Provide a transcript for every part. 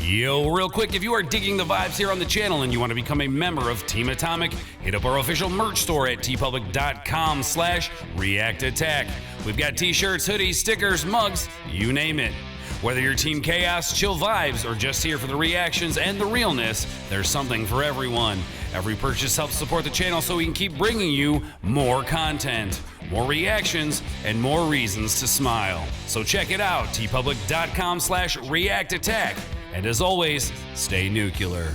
Yo, real quick, if you are digging the vibes here on the channel and you want to become a member of Team Atomic, hit up our official merch store at tpublic.com/reactattack. We've got t-shirts, hoodies, stickers, mugs, you name it. Whether you're Team Chaos, Chill Vibes, or just here for the reactions and the realness, there's something for everyone. Every purchase helps support the channel so we can keep bringing you more content, more reactions, and more reasons to smile. So check it out, tpublic.com/reactattack. And as always, stay nuclear.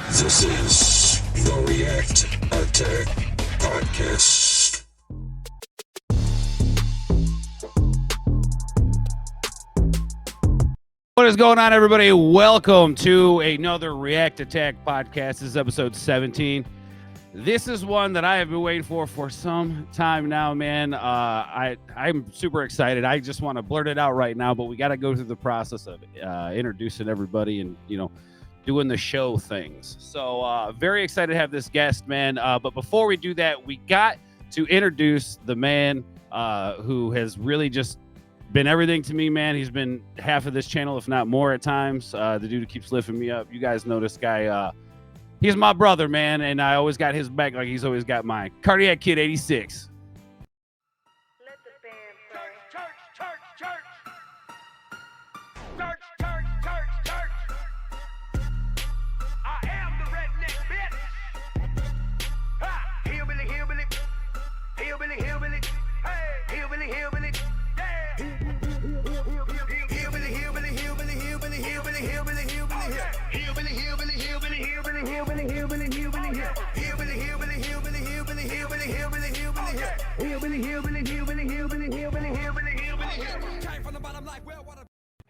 This is the React Attack Podcast. What is going on, everybody? Welcome to another React Attack Podcast. This is episode 17. This is one that I have been waiting for some time now, man. I'm super excited. I just want to blurt it out right now, but we got to go through the process of introducing everybody and, doing the show things. So very excited to have this guest, man. But before we do that, we got to introduce the man who has really just been everything to me, man. He's been half of this channel, if not more at times. The dude who keeps lifting me up. You guys know this guy. He's my brother, man, and I always got his back like he's always got mine. Cardiac Kid 86. Let the band play. Church. I am the redneck bitch. Ha! Hillbilly. Hey! Hillbilly. Yeah!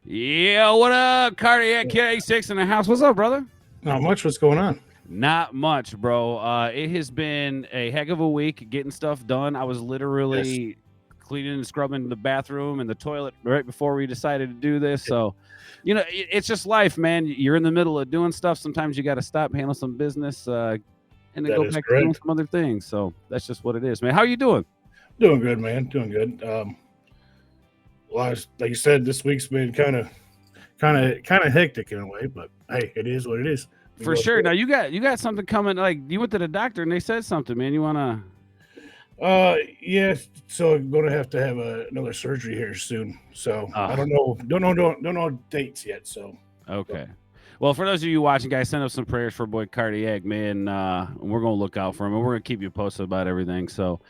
Yeah, what up? Cardiac Kid 86 in the house. What's up, brother? Not much. What's going on? Not much, bro. It has been a heck of a week getting stuff done. I was literally cleaning and scrubbing the bathroom and the toilet right before we decided to do this. So, it's just life, man. You're in the middle of doing stuff. Sometimes you got to stop, handle some business, and then go back to doing some other things. So that's just what it is, man. How you doing? Doing good, man. Doing good. Like you said, this week's been kind of hectic in a way, but hey, it is what it is. For sure. Now you got something coming. Like you went to the doctor and they said something, man. You wanna? Yeah. So I'm gonna have to have another surgery here soon. So I don't know dates yet. So okay. Well, for those of you watching, guys, send us some prayers for boy Cardiac, man. We're gonna look out for him, and we're gonna keep you posted about everything. So,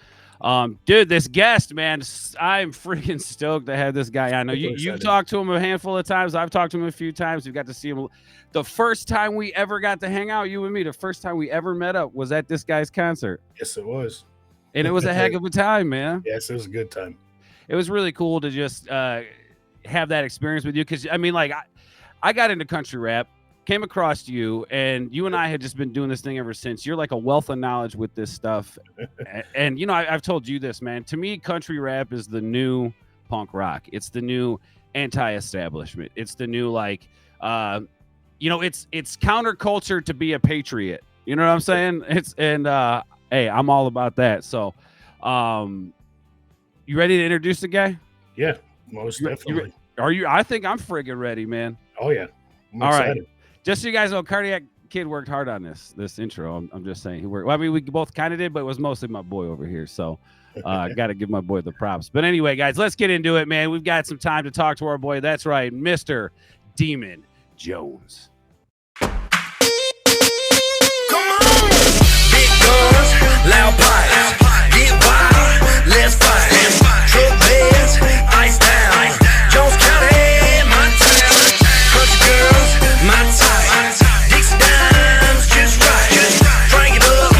dude, this guest, man, I'm freaking stoked to have this guy. I know you've talked to him a handful of times. I've talked to him a few times. We've got to see him. The first time we ever got to hang out, you and me, the first time we ever met up was at this guy's concert. Yes, it was. And it was a heck of a time, man. Yes, it was a good time. It was really cool to just have that experience with you. Because, I mean, like, I got into country rap, came across you, and you and I had just been doing this thing ever since. You're like a wealth of knowledge with this stuff. And I've told you this, man. To me, country rap is the new punk rock. It's the new anti-establishment. It's the new, like, it's counterculture to be a patriot. You know what I'm saying? Hey, I'm all about that. So, you ready to introduce the guy? Yeah, most definitely. Are you? I think I'm friggin' ready, man. Oh yeah. All right. Just so you guys know, Cardiac Kid worked hard on this intro. I'm just saying he worked. Well, I mean, we both kind of did, but it was mostly my boy over here. So, got to give my boy the props. But anyway, guys, let's get into it, man. We've got some time to talk to our boy. That's right, Mr. Demun Jones. Loud pipes, get wild, let's fight. Truck beds, ice down. Jones County, my town. Country girls, my type. Dixie dimes, just right. Crank it up,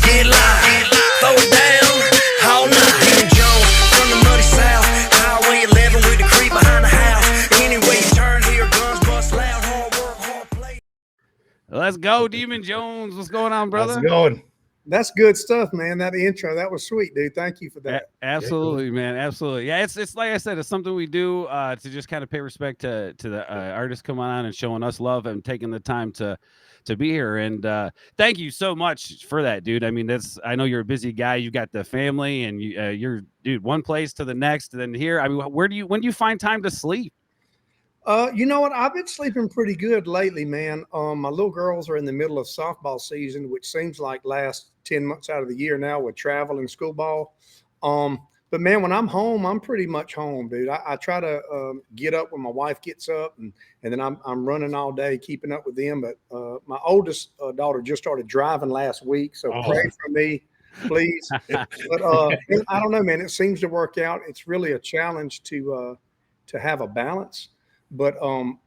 get live. Throw it down, all night. Demun Jones from the muddy south. Highway 11 with the creep behind the house. Anyway you turn here, guns bust loud. Hard work, hard play. Let's go, Demun Jones. What's going on, brother? How's it going? That's good stuff, man. That intro, that was sweet, dude. Thank you for that. Absolutely, man. Absolutely. Yeah, it's like I said, it's something we do to just kind of pay respect to the artists coming on and showing us love and taking the time to be here. And thank you so much for that, dude. I mean, I know you're a busy guy. You got the family, and you're dude one place to the next, and then here. I mean, when do you find time to sleep? You know what? I've been sleeping pretty good lately, man. My little girls are in the middle of softball season, which seems like lasts 10 months out of the year now with travel and school ball. But man, when I'm home, I'm pretty much home, dude. I try to get up when my wife gets up, and then I'm running all day, keeping up with them. But my oldest daughter just started driving last week, so pray for me, please. But I don't know, man. It seems to work out. It's really a challenge to have a balance. But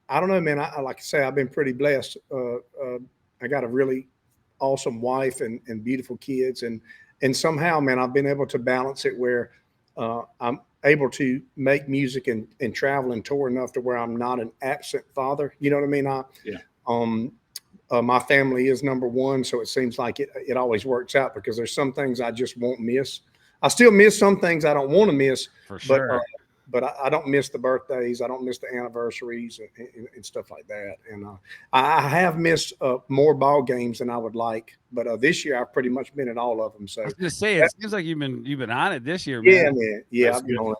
I don't know, man. I like I say, I've been pretty blessed. I got a really awesome wife and beautiful kids, and somehow, man, I've been able to balance it where I'm able to make music and travel and tour enough to where I'm not an absent father. You know what I mean? My family is number one, so it seems like it always works out because there's some things I just won't miss. I still miss some things I don't want to miss, For sure. but I don't miss the birthdays. I don't miss the anniversaries and stuff like that. And I have missed more ball games than I would like. But this year I've pretty much been at all of them. So I was gonna say, it seems like you've been on it this year, man. yeah, man. Yeah, I've been on it.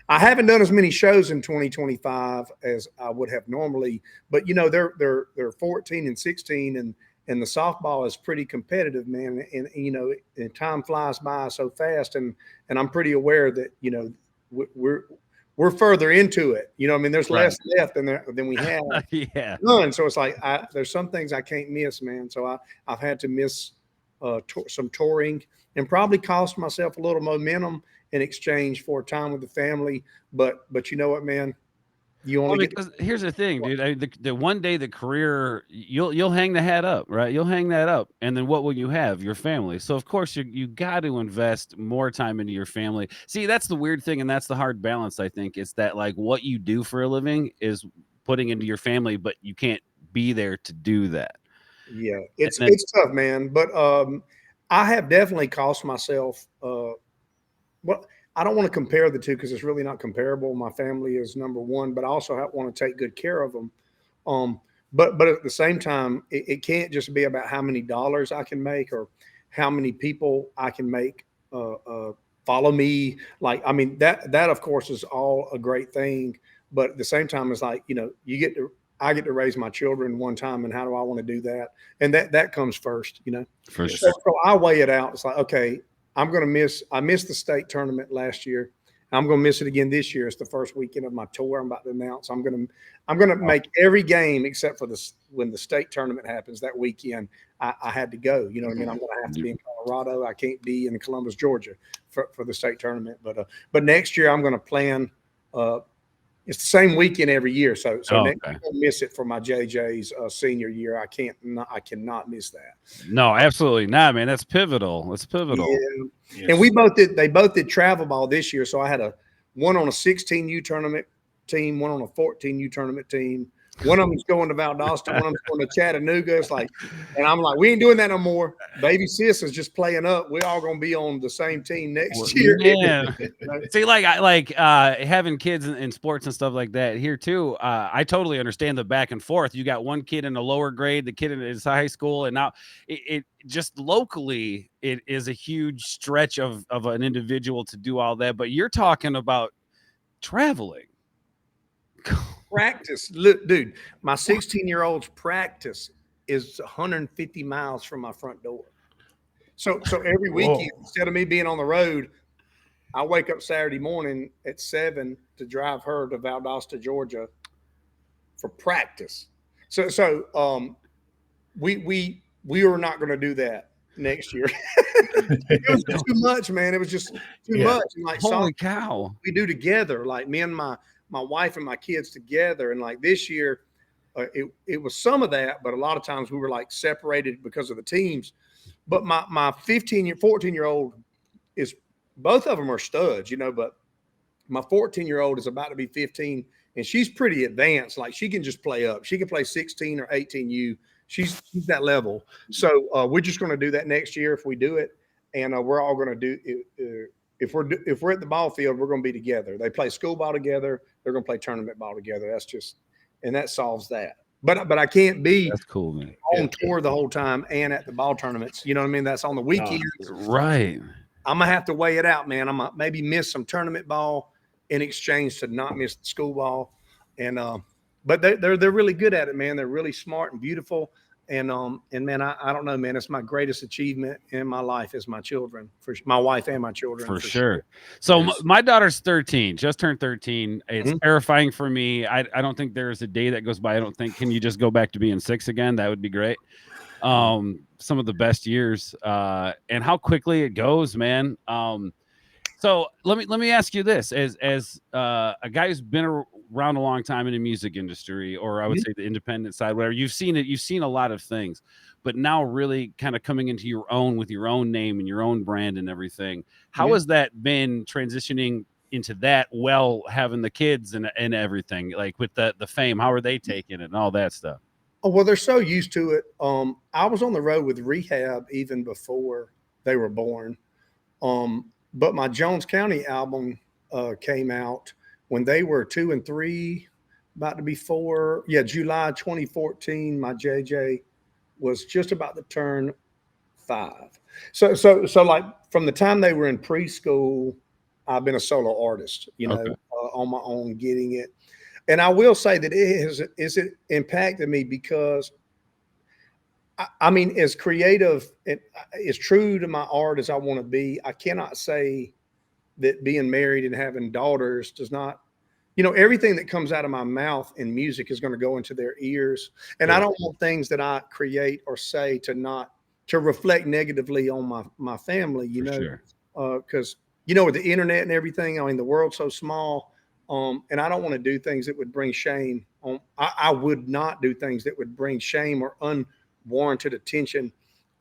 I haven't done as many shows in 2025 as I would have normally. But you know, they're 14 and 16, and the softball is pretty competitive, man. And you know, and time flies by so fast, and I'm pretty aware that you know we're further into it. You know, I mean, there's less left than we have. Yeah. None. So it's like there's some things I can't miss, man. So I've had to miss some touring and probably cost myself a little momentum in exchange for time with the family. But you know what, man? You only because here's the thing, dude. The one day the career you'll hang the hat up, right? You'll hang that up, and then what will you have? Your family. So of course you got to invest more time into your family. See, that's the weird thing, and that's the hard balance. I think it's that like what you do for a living is putting into your family, but you can't be there to do that. Yeah, it's tough, man. But I have definitely cost myself. Well, I don't want to compare the two because it's really not comparable. My family is number one, but I also want to take good care of them. But at the same time, it can't just be about how many dollars I can make or how many people I can make follow me. Like, I mean, that of course is all a great thing. But at the same time, it's like, you know, I get to raise my children one time, and how do I want to do that? And that comes first, you know. For sure. So I weigh it out. It's like, okay, I missed the state tournament last year. I'm going to miss it again this year. It's the first weekend of my tour. I'm about to announce. I'm going to make every game except for when the state tournament happens that weekend. I had to go. You know what I mean? I'm going to have to be in Colorado. I can't be in Columbus, Georgia for the state tournament. But next year I'm going to plan. It's the same weekend every year, so next year I won't miss it for my JJ's senior year. I cannot miss that. No, absolutely not, man. That's pivotal. It's pivotal. Yeah. Yes. And they both did travel ball this year. So I had one on a 16U tournament team, one on a 14U tournament team. One of them's going to Valdosta, one of them's going to Chattanooga. It's like, and I'm like, we ain't doing that no more. Baby sis is just playing up. We're all going to be on the same team next year. Yeah. See, having kids in sports and stuff like that here too. I totally understand the back and forth. You got one kid in a lower grade, the kid in his high school, and now it just locally it is a huge stretch of an individual to do all that. But you're talking about traveling. Practice, look, dude, my 16-year-old's practice is 150 miles from my front door. So every weekend, instead of me being on the road, I wake up Saturday morning at 7 to drive her to Valdosta, Georgia for practice. So we are not going to do that next year. It was too much, man. It was just too much. And like, holy cow, we do together, like me and my wife and my kids together. And like this year, it was some of that, but a lot of times we were like separated because of the teams. But my 14-year-old is, both of them are studs, you know, but my 14-year-old is about to be 15 and she's pretty advanced. Like she can just play up. She can play 16 or 18U. She's that level. So we're just going to do that next year if we do it, and we're all going to do. If we're at the ball field, we're going to be together. They play school ball together. They're going to play tournament ball together. That's just, and that solves that. But I can't be That's cool, man. on tour the whole time and at the ball tournaments. You know what I mean? That's on the weekends. Right. I'm gonna have to weigh it out, man. I'm gonna maybe miss some tournament ball in exchange to not miss the school ball. And but they're really good at it, man. They're really smart and beautiful. And man, I don't know, man. It's my greatest achievement in my life is my children, for my wife and my children. For sure. So my daughter's 13, just turned 13. It's terrifying for me. I don't think there's a day that goes by. I don't think, can you just go back to being 6 again? That would be great. Some of the best years, and how quickly it goes, man. So let me ask you this: as a guy who's been around a long time in the music industry, or I would say the independent side, whatever, you've seen it. You've seen a lot of things, but now really kind of coming into your own with your own name and your own brand and everything. How has that been transitioning into that? Well, having the kids and everything, like with the fame, how are they taking it and all that stuff? Oh, well, they're so used to it. I was on the road with Rehab even before they were born. But my Jones County album came out when they were 2 and 3, about to be 4. Yeah, July 2014. My JJ was just about to turn 5. So like from the time they were in preschool, I've been a solo artist, you know, on my own, getting it. And I will say that it impacted me because, I mean, as creative and as true to my art as I want to be, I cannot say that being married and having daughters does not, you know, everything that comes out of my mouth in music is going to go into their ears. And I don't want things that I create or say to reflect negatively on my family, you know, because, you know, with the internet and everything, I mean, the world's so small. And I don't want to do things that would bring shame on. I would not do things that would bring shame or unwarranted attention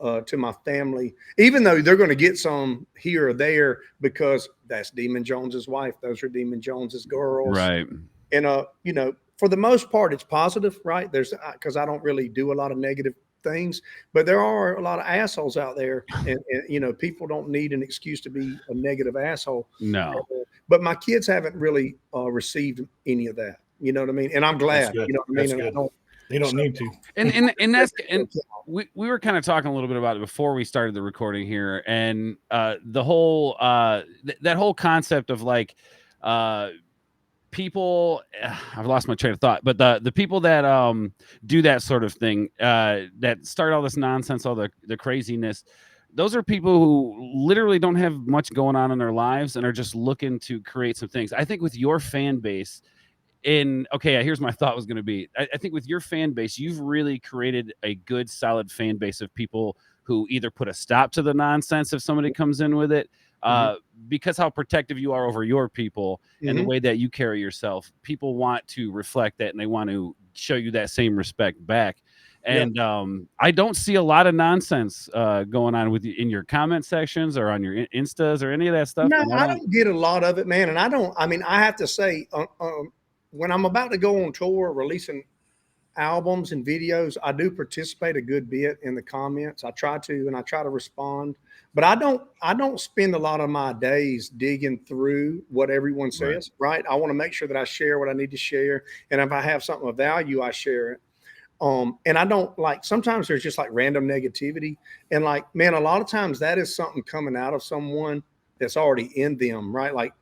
to my family, even though they're going to get some here or there because that's Demun Jones's wife. Those are Demun Jones's girls. Right. And, you know, for the most part, it's positive, right? There's because I don't really do a lot of negative things, but there are a lot of assholes out there, and you know, people don't need an excuse to be a negative asshole. No. But my kids haven't really received any of that. You know what I mean? And I'm glad. You know what I mean? And they don't need to. And that's we were kind of talking a little bit about it before we started the recording here, and the whole that whole concept of like people, I've lost my train of thought, but the people that do that sort of thing, that start all this nonsense, all the craziness, those are people who literally don't have much going on in their lives and are just looking to create some things. I think with your fan base, here's my thought was going to be, I think with your fan base, you've really created a good, solid fan base of people who either put a stop to the nonsense if somebody comes in with it, because how protective you are over your people and the way that you carry yourself. People want to reflect that, and they want to show you that same respect back. And I don't see a lot of nonsense going on with you in your comment sections or on your Instas or any of that stuff. No, I don't get a lot of it, man. And I have to say, when I'm about to go on tour, releasing albums and videos, I do participate a good bit in the comments. I try to respond, but I don't spend a lot of my days digging through what everyone says, right? I want to make sure that I share what I need to share. And if I have something of value, I share it. And I don't like, sometimes there's just like random negativity, and like, man, a lot of times that is something coming out of someone that's already in them, right? Like,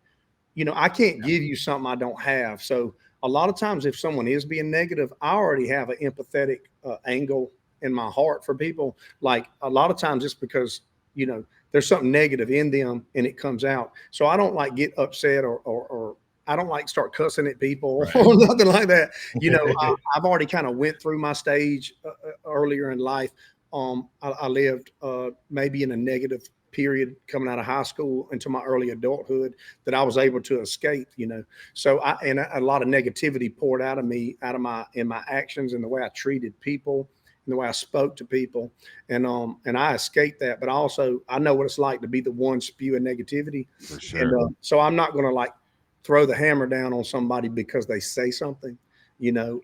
you know, I can't give you something I don't have. So a lot of times if someone is being negative, I already have an empathetic angle in my heart for people. Like a lot of times it's because, you know, there's something negative in them and it comes out. So I don't like get upset or I don't like start cussing at people or nothing like that. You know, I've already kind of went through my stage earlier in life. I lived maybe in a negative period coming out of high school into my early adulthood that I was able to escape, you know. So a lot of negativity poured out of me, in my actions and the way I treated people and the way I spoke to people. And I escaped that, but also I know what it's like to be the one spewing negativity. For sure. And so I'm not going to like throw the hammer down on somebody because they say something, you know.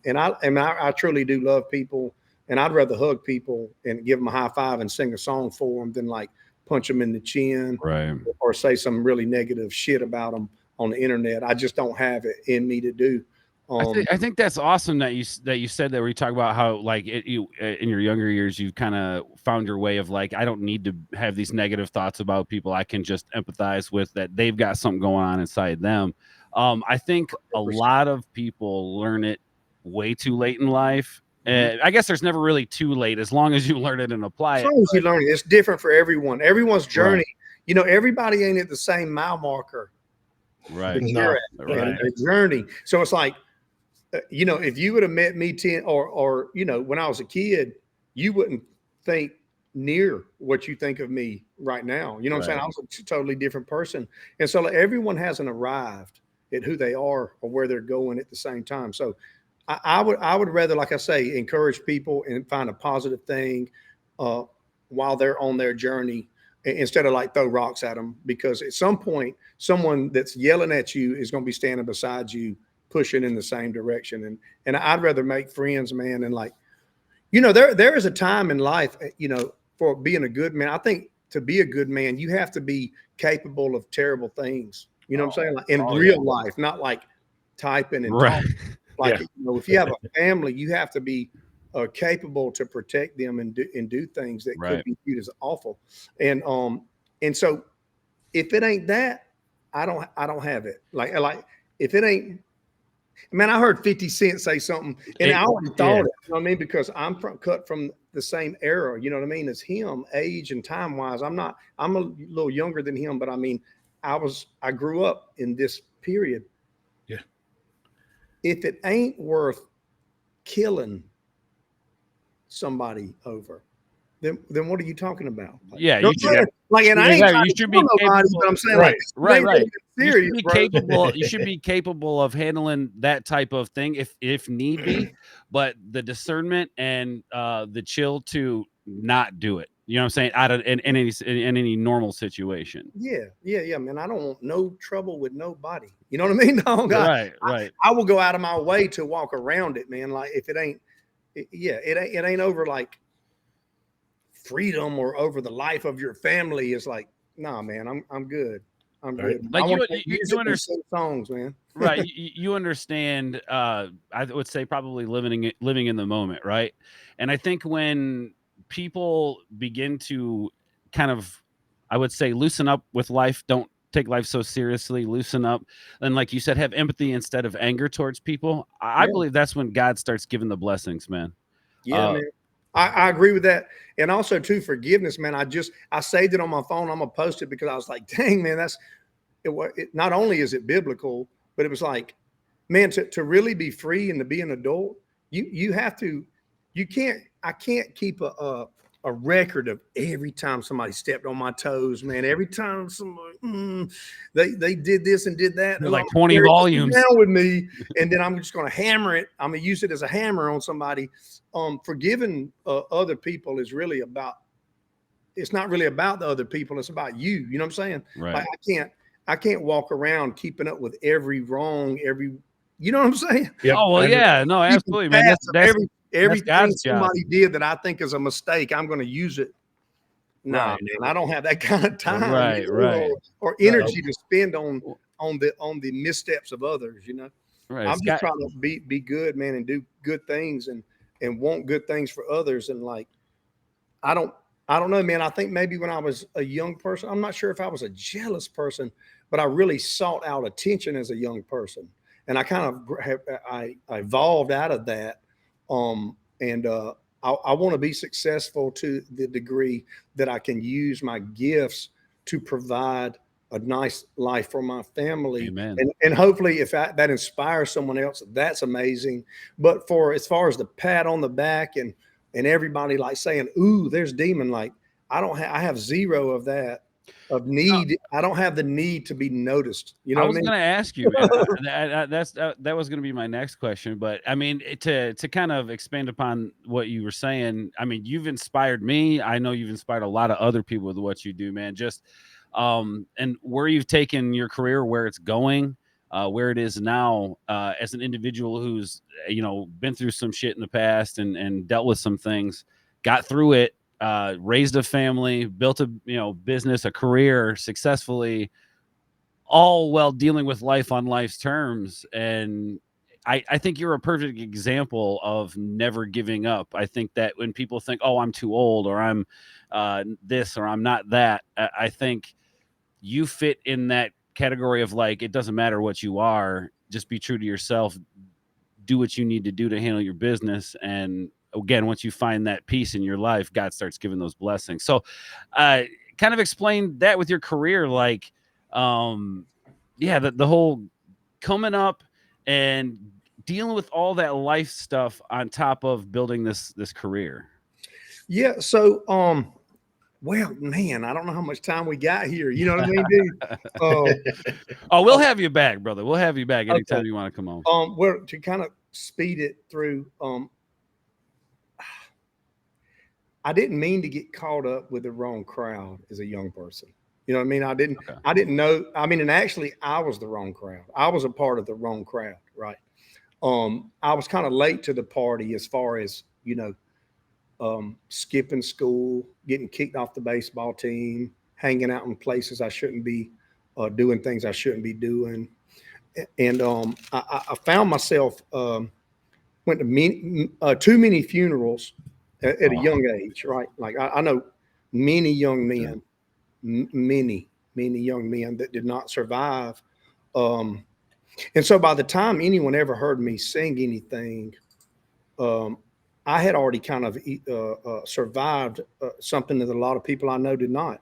And I truly do love people And I'd rather hug people and give them a high five and sing a song for them than like punch them in the chin Right. or say some really negative shit about them on the internet. I just don't have it in me to do. I think that's awesome that you said that, where you talk about how like you in your younger years you kind of found your way of like, I don't need to have these negative thoughts about people. I can just empathize with that they've got something going on inside them. I think a 100%. lot of people learn it way too late in life. Mhm. I guess there's never really too late as long as you learn it and apply As it. long as you learn it, it's different for everyone. Everyone's journey, Right. Everybody ain't at the same mile marker Right. that No. you're at Right. in the journey. So it's like, if you would have met me 10 or when I was a kid, you wouldn't think near what you think of me right now. You know what I'm saying? Right. I was a totally different person. And so like, everyone hasn't arrived at who they are or where they're going at the same time. So I would rather, like I say, encourage people and find a positive thing while they're on their journey instead of like throw rocks at them, because at some point someone that's yelling at you is going to be standing beside you pushing in the same direction. And I'd rather make friends, man. And like, there is a time in life, for being a good man. I think to be a good man, you have to be capable of terrible things. You know what I'm saying? Like in real life, not like typing and Right. talking. Like, if you have a family, you have to be capable to protect them and do things that Right. could be viewed as awful. And so if it ain't that, I don't have it. Like if it ain't, man, I heard 50 Cent say something, and I already thought it. You know what I mean? Because I'm cut from the same era. You know what I mean? As him, age and time wise. I'm a little younger than him, but I mean, I grew up in this period. Yeah. If it ain't worth killing somebody over, then what are you talking about? Like, Yeah, no, you should. like, and I ain't Exactly. trying You to should kill be nobody, capable. but I'm saying, Right. like, Right. serious, You should be bro. capable. You should be capable of handling that type of thing if need be, but the discernment and the chill to not do it. You know what I'm saying? Out of in any normal situation. Yeah, man. I don't want no trouble with nobody. You know what I mean? No, God, Right. I will go out of my way to walk around it, man. Like if it ain't, it ain't over like freedom or over the life of your family. It's like, nah, man, I'm good. I'm Right. good. Like I you- want to you- music you and understand- sing songs, man. Right. You understand. I would say probably living in the moment, right? And I think when people begin to kind of, I would say, loosen up with life, don't take life so seriously, loosen up, and like you said, have empathy instead of anger towards people. I Yeah. believe that's when God starts giving the blessings, man. Yeah, man. I agree with that. And also too, forgiveness, man. I saved it on my phone. I'm gonna post it because I was like, dang, man, not only is it biblical, but it was like, man, to really be free and to be an adult, you have to, I can't keep a record of every time somebody stepped on my toes, man. Every time somebody they did this and did that, Like I'm 20 very volumes. down with me, and then I'm just going to hammer it. I'm going to use it as a hammer on somebody. Forgiving other people is really about. It's not really about the other people. It's about you. You know what I'm saying? Right. Like I can't walk around keeping up with every wrong, you know what I'm saying? Yep. Oh well, I know. yeah, no, absolutely, man. Paths of everything God's job. somebody did that I think is a mistake, I'm going to use it. Nah, Right. man, I don't have that kind of time, Right, you know, right. or energy to spend on the missteps of others. You know, Right. I'm just trying to be good, man, and do good things and want good things for others. And like, I don't know, man. I think maybe when I was a young person, I'm not sure if I was a jealous person, but I really sought out attention as a young person, and I kind of I evolved out of that. I want to be successful to the degree that I can use my gifts to provide a nice life for my family. Amen. And hopefully if that inspires someone else, that's amazing. But as far as the pat on the back and everybody like saying, ooh, there's Demon, like I have zero of that of need. I don't have the need to be noticed. You know I what was I mean? going to ask you, man. That was going to be my next question, but I mean, to kind of expand upon what you were saying, I mean, you've inspired me. I know you've inspired a lot of other people with what you do, man. Just and where you've taken your career, where it's going. where it is now, as an individual who's been through some shit in the past and dealt with some things, got through it, raised a family, built a business, a career successfully, all while dealing with life on life's terms. And I think you're a perfect example of never giving up. I think that when people think, oh, I'm too old, or I'm this, or I'm not that, I think you fit in that category of like, it doesn't matter what you are, just be true to yourself, do what you need to do to handle your business. And again, once you find that peace in your life, God starts giving those blessings. So kind of explain that with your career, like the whole coming up and dealing with all that life stuff on top of building this career. Yeah. So, well, man, I don't know how much time we got here. You know what I mean, dude? Oh, we'll have you back, brother. We'll have you back anytime Okay. you want to come on. Well, to kind of speed it through, I didn't mean to get caught up with the wrong crowd as a young person. You know what I mean? I didn't know. I mean, and actually I was the wrong crowd. I was a part of the wrong crowd, right? I was kind of late to the party as far as, skipping school, getting kicked off the baseball team, hanging out in places I shouldn't be, doing things I shouldn't be doing. And I found myself went to too many funerals at a young age, right? Like I know many young men, many young men that did not survive. And so by the time anyone ever heard me sing anything, I had already kind of survived something that a lot of people I know did not.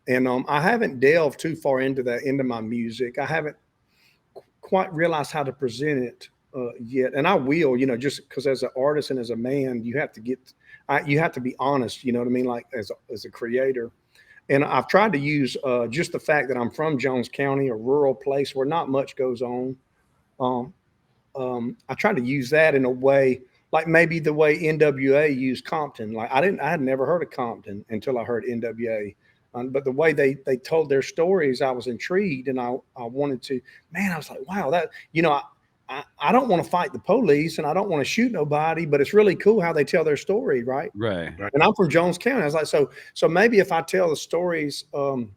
And I haven't delved too far into my music. I haven't quite realized how to present it yet. And I will, just because as an artist and as a man, you have to be honest, you know what I mean? Like as a creator. And I've tried to use just the fact that I'm from Jones County, a rural place where not much goes on. I tried to use that in a way, like maybe the way NWA used Compton. Like I had never heard of Compton until I heard NWA. But the way they told their stories, I was intrigued, and I wanted to. Man, I was like, wow, that I don't want to fight the police, and I don't want to shoot nobody, but it's really cool how they tell their story, right? Right. And I'm from Jones County. I was like, so maybe if I tell the stories, of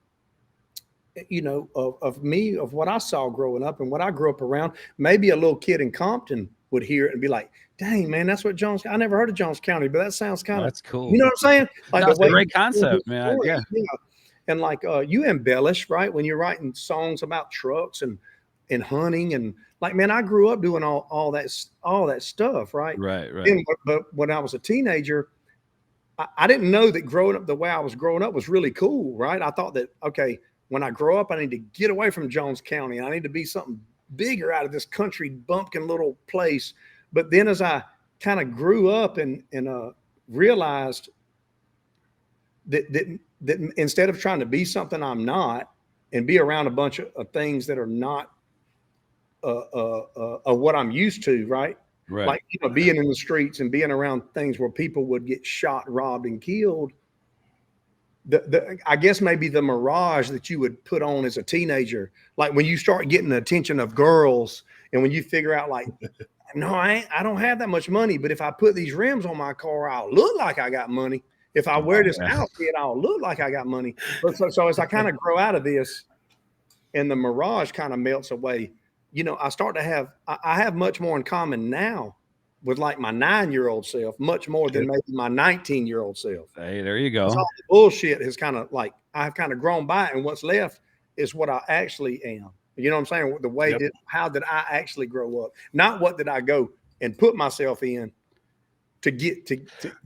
me, of what I saw growing up and what I grew up around, maybe a little kid in Compton would hear it and be like, dang, man, that's what I never heard of Jones County, but that sounds kind of, that's cool. You know what I'm saying? Like that's a great concept, man. Yeah. And like you embellish, right? When you're writing songs about trucks and hunting, and like, man, I grew up doing all that stuff, right? Right. But when I was a teenager, I didn't know that growing up the way I was growing up was really cool, right? I thought that, okay, when I grow up, I need to get away from Jones County. I need to be something bigger out of this country bumpkin little place. But then as I kind of grew up and realized that instead of trying to be something I'm not and be around a bunch of things that are not what I'm used to, right? Right. Like, being in the streets and being around things where people would get shot, robbed, and killed. I guess maybe the mirage that you would put on as a teenager, like when you start getting the attention of girls, and when you figure out like, no, I don't have that much money, but if I put these rims on my car, I'll look like I got money. If I wear this outfit, I'll look like I got money. So as I kind of grow out of this and the mirage kind of melts away, I start to have, I have much more in common now with like my 9-year-old self, much more than maybe my 19-year-old self. Hey, there you go. All the bullshit has kind of like, I've kind of grown by it, and what's left is what I actually am. You know what I'm saying? The way how did I actually grow up? Not what did I go and put myself in to get to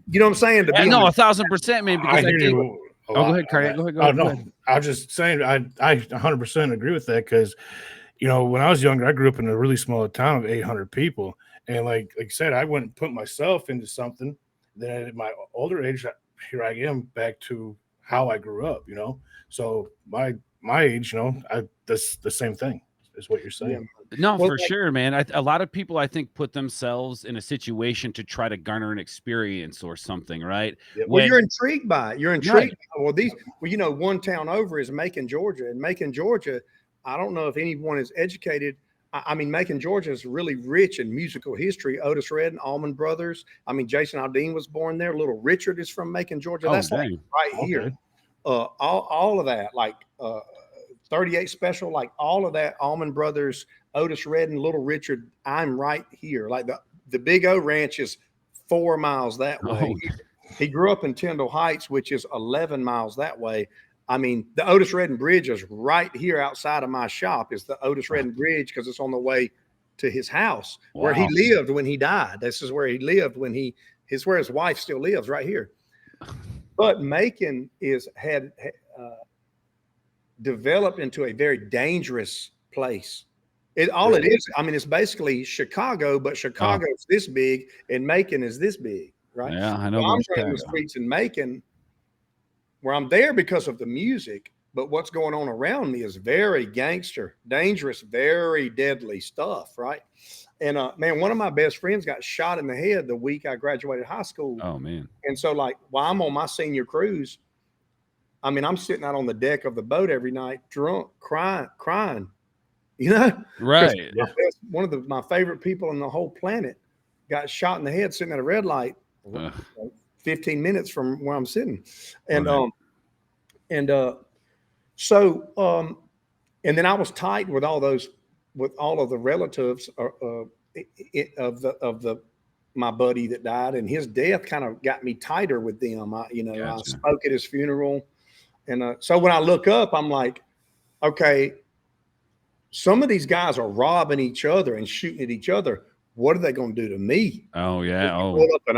you know what I'm saying? To be 1,000%, man. Because I hear you. Go ahead, Craig. Go ahead. No, I was just saying I 100% agree with that, because when I was younger, I grew up in a really small town of 800 people, and like I said, I went and put myself into something. Then at my older age, here I am back to how I grew up. So my age, that's the same thing is what you're saying. No, for sure, man. A lot of people, I think, put themselves in a situation to try to garner an experience or something, right? Yeah. Well, you're intrigued by it. You're intrigued. Right. Well, one town over is Macon, Georgia, and Macon, Georgia, I don't know if anyone is educated. I mean, Macon, Georgia is really rich in musical history. Otis Redding, Allman Brothers. I mean, Jason Aldean was born there. Little Richard is from Macon, Georgia. Oh, That's like dang. right here. All of that, like 38 Special, like all of that. Allman Brothers, Otis Redding, Little Richard. I'm right here. Like the Big O Ranch is 4 miles that way. Oh. He grew up in Tyndall Heights, which is 11 miles that way. I mean, the Otis Redding Bridge is right here outside of my shop. Is the Otis Redding Bridge because it's on the way to his house where he lived when he died. This is where he lived when where his wife still lives, right here. But Macon had developed into a very dangerous place. It is. I mean, it's basically Chicago, but Chicago's this big and Macon is this big, right? Yeah, I know. So I'm running the streets in Macon, where I'm there because of the music, but what's going on around me is very gangster, dangerous, very deadly stuff, right? And man, one of my best friends got shot in the head the week I graduated high school. Oh man! And so, like, while I'm on my senior cruise, I mean, I'm sitting out on the deck of the boat every night, drunk, crying. You know, right? One of my favorite people on the whole planet got shot in the head sitting at a red light. 15 minutes from where I'm sitting. And, and then I was tight with all of the relatives of my buddy that died, and his death kind of got me tighter with them. I spoke at his funeral. And so when I look up, I'm like, okay, some of these guys are robbing each other and shooting at each other. What are they going to do to me? Oh, yeah.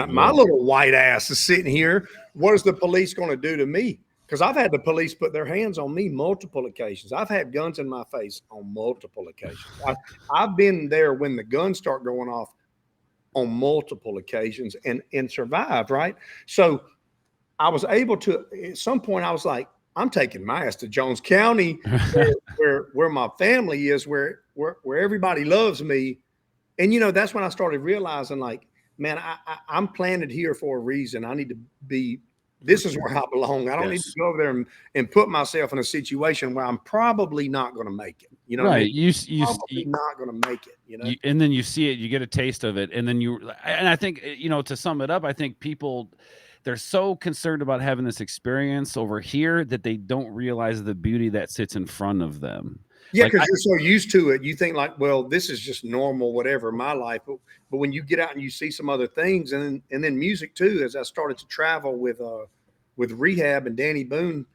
My little white ass is sitting here. What is the police going to do to me? Because I've had the police put their hands on me multiple occasions. I've had guns in my face on multiple occasions. I've been there when the guns start going off on multiple occasions and survived, right? So I was able to, at some point, I was like, I'm taking my ass to Jones County, where my family is, where everybody loves me. And, that's when I started realizing, like, man, I'm planted here for a reason. I need to be, this is where I belong. I don't need to go over there and put myself in a situation where I'm probably not going to make it. You know, right? What I mean? You're not going to make it. And then you see it, you get a taste of it, and then and I think, to sum it up, I think people, they're so concerned about having this experience over here that they don't realize the beauty that sits in front of them. Yeah, because you're so used to it. You think like, well, this is just normal, whatever, my life. But when you get out and you see some other things, and then music too, as I started to travel with Rehab and Danny Boone,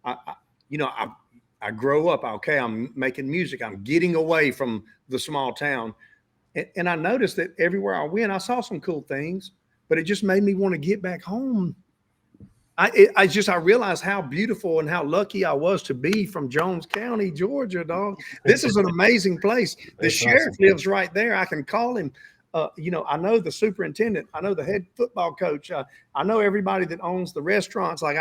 I grow up. Okay, I'm making music. I'm getting away from the small town, and I noticed that everywhere I went, I saw some cool things, but it just made me want to get back home. I realized how beautiful and how lucky I was to be from Jones County, Georgia, dog. This is an amazing place. The sheriff lives right there. I can call him. I know the superintendent. I know the head football coach. I know everybody that owns the restaurants. Like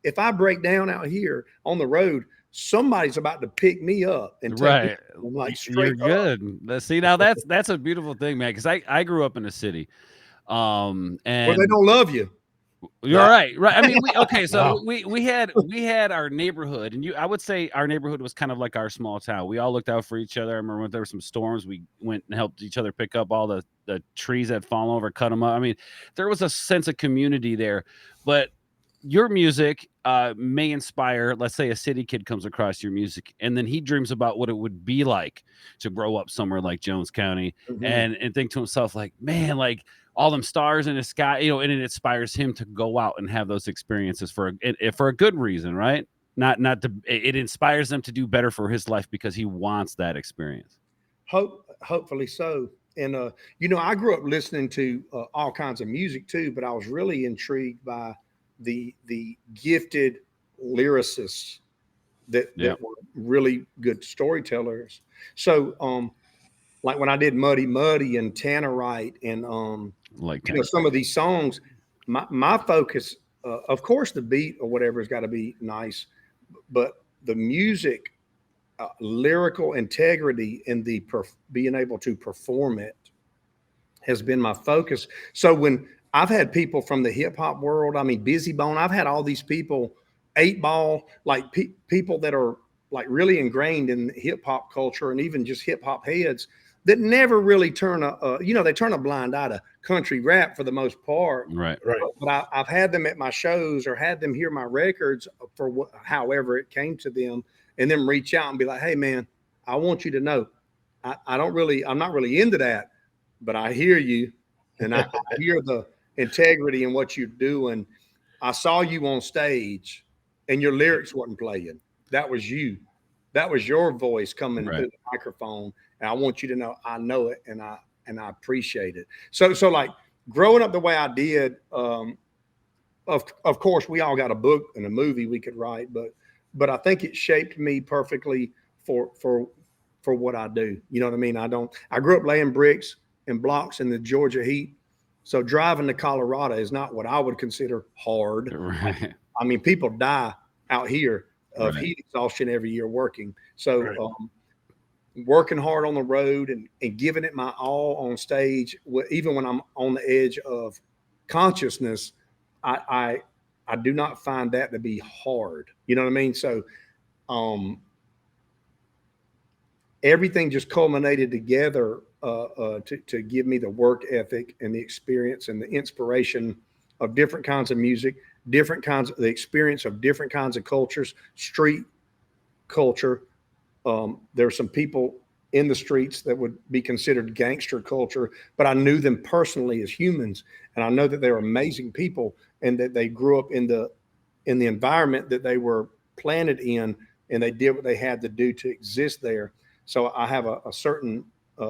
if I break down out here on the road, somebody's about to pick me up and take me, like, straight You're good. See, now that's a beautiful thing, man. Because I grew up in a city, and well, they don't love you. You're right. I mean, so we had our neighborhood, and I would say our neighborhood was kind of like our small town. We all looked out for each other. I remember when there were some storms, we went and helped each other pick up all the trees that fall over, cut them up. I mean, there was a sense of community there. But your music may inspire, let's say, a city kid comes across your music, and then he dreams about what it would be like to grow up somewhere like Jones County, and think to himself, like, man, like, all them stars in the sky, and it inspires him to go out and have those experiences for a good reason, right? Not to, it inspires them to do better for his life because he wants that experience. Hopefully so. And I grew up listening to all kinds of music too, but I was really intrigued by the gifted lyricists that were really good storytellers. So like when I did Muddy Muddy and Tannerite and some of these songs, my focus, of course, the beat or whatever has got to be nice, but the music, lyrical integrity, and the being able to perform it has been my focus. So when I've had people from the hip hop world, I mean, Busy Bone, I've had all these people, 8 Ball, like people that are like really ingrained in hip hop culture and even just hip hop heads that never really turn they turn a blind eye to country rap for the most part. Right. Right. But I've had them at my shows or had them hear my records for however it came to them, and then reach out and be like, "Hey, man, I want you to know, I'm not really into that, but I hear you, and I hear the integrity in what you're doing. I saw you on stage, and your lyrics wasn't playing. That was you. That was your voice coming Right. through the microphone, and I want you to know I know it, and I appreciate it. So like growing up the way I did, of course we all got a book and a movie we could write, but I think it shaped me perfectly for what I do. You know what I mean? I grew up laying bricks and blocks in the Georgia heat. So driving to Colorado is not what I would consider hard. Right. I mean, people die out here of Right. heat exhaustion every year working. So Right. working hard on the road and giving it my all on stage, even when I'm on the edge of consciousness, I do not find that to be hard. You know what I mean? So everything just culminated together to give me the work ethic and the experience and the inspiration of different kinds of music, the experience of different kinds of cultures, street culture. There are some people in the streets that would be considered gangster culture, but I knew them personally as humans, and I know that they're amazing people, and that they grew up in the environment that they were planted in, and they did what they had to do to exist there. So I have a certain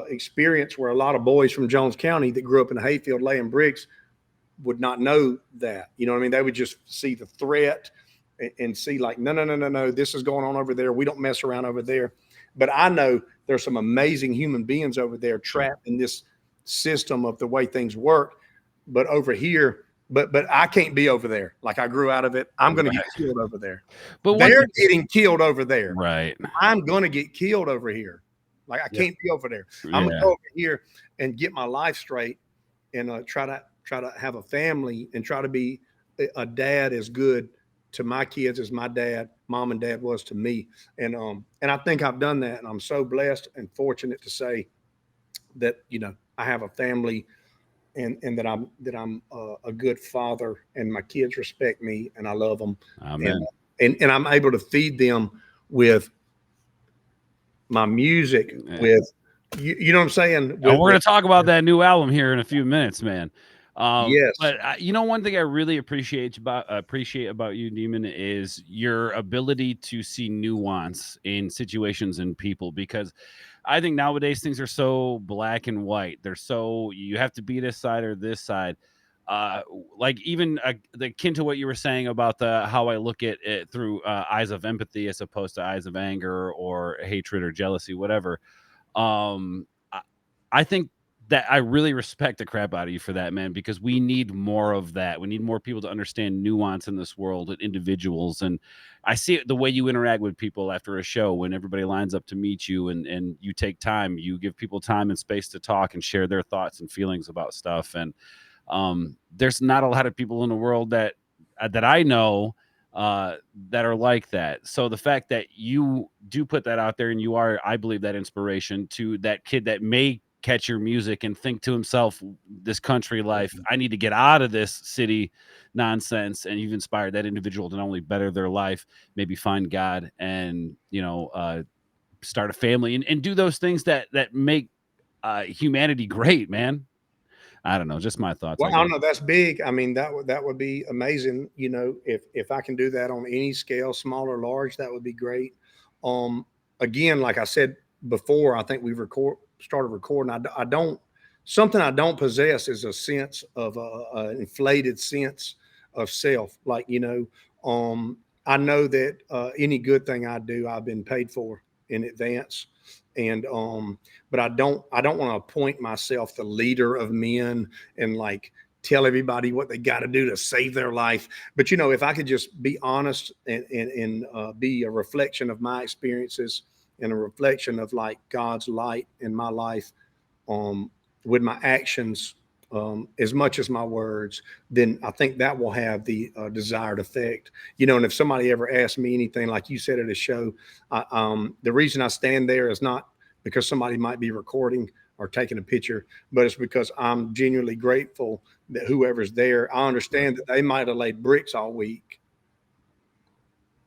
experience where a lot of boys from Jones County that grew up in a hayfield laying bricks would not know that. You know what I mean? They would just see the threat and see like, no, this is going on over there. We don't mess around over there. But I know there's some amazing human beings over there trapped in this system of the way things work. But over here, but I can't be over there. Like I grew out of it. I'm going to get killed over there. But They're getting killed over there. right. I'm going to get killed over here. Like I can't be over there. I'm going to go over here and get my life straight and try to have a family and try to be a dad as good to my kids as my mom and dad was to me. And I think I've done that. And I'm so blessed and fortunate to say that, I have a family and that I'm a good father, and my kids respect me and I love them. Amen. And I'm able to feed them with my music, with you know what I'm saying? And we're going to talk about that new album here in a few minutes, man. Yes. But one thing I really appreciate about you, Demun, is your ability to see nuance in situations and people, because I think nowadays things are so black and white. They're so, you have to be this side or this side. Like even akin to what you were saying about how I look at it through eyes of empathy as opposed to eyes of anger or hatred or jealousy, whatever. I think that I really respect the crap out of you for that, man, because we need more of that. We need more people to understand nuance in this world and individuals. And I see it the way you interact with people after a show, when everybody lines up to meet you and you take time, you give people time and space to talk and share their thoughts and feelings about stuff. And there's not a lot of people in the world that I know that are like that. So the fact that you do put that out there, and you are, I believe, that inspiration to that kid that may catch your music and think to himself, this country life, I need to get out of this city nonsense. And you've inspired that individual to not only better their life, maybe find God and, start a family and do those things that make humanity great, man. I don't know, just my thoughts. Well, I don't know. That's big. I mean, that would be amazing. If I can do that on any scale, small or large, that would be great. Again, like I said before, I think we started recording. Something I don't possess is a sense of an inflated sense of self. Like, I know that any good thing I do, I've been paid for in advance. And but I don't want to appoint myself the leader of men and like tell everybody what they got to do to save their life. But if I could just be honest and be a reflection of my experiences and a reflection of like God's light in my life, with my actions, as much as my words, then I think that will have the desired effect. And if somebody ever asks me anything, like you said at a show, the reason I stand there is not because somebody might be recording or taking a picture, but it's because I'm genuinely grateful that whoever's there, I understand that they might have laid bricks all week.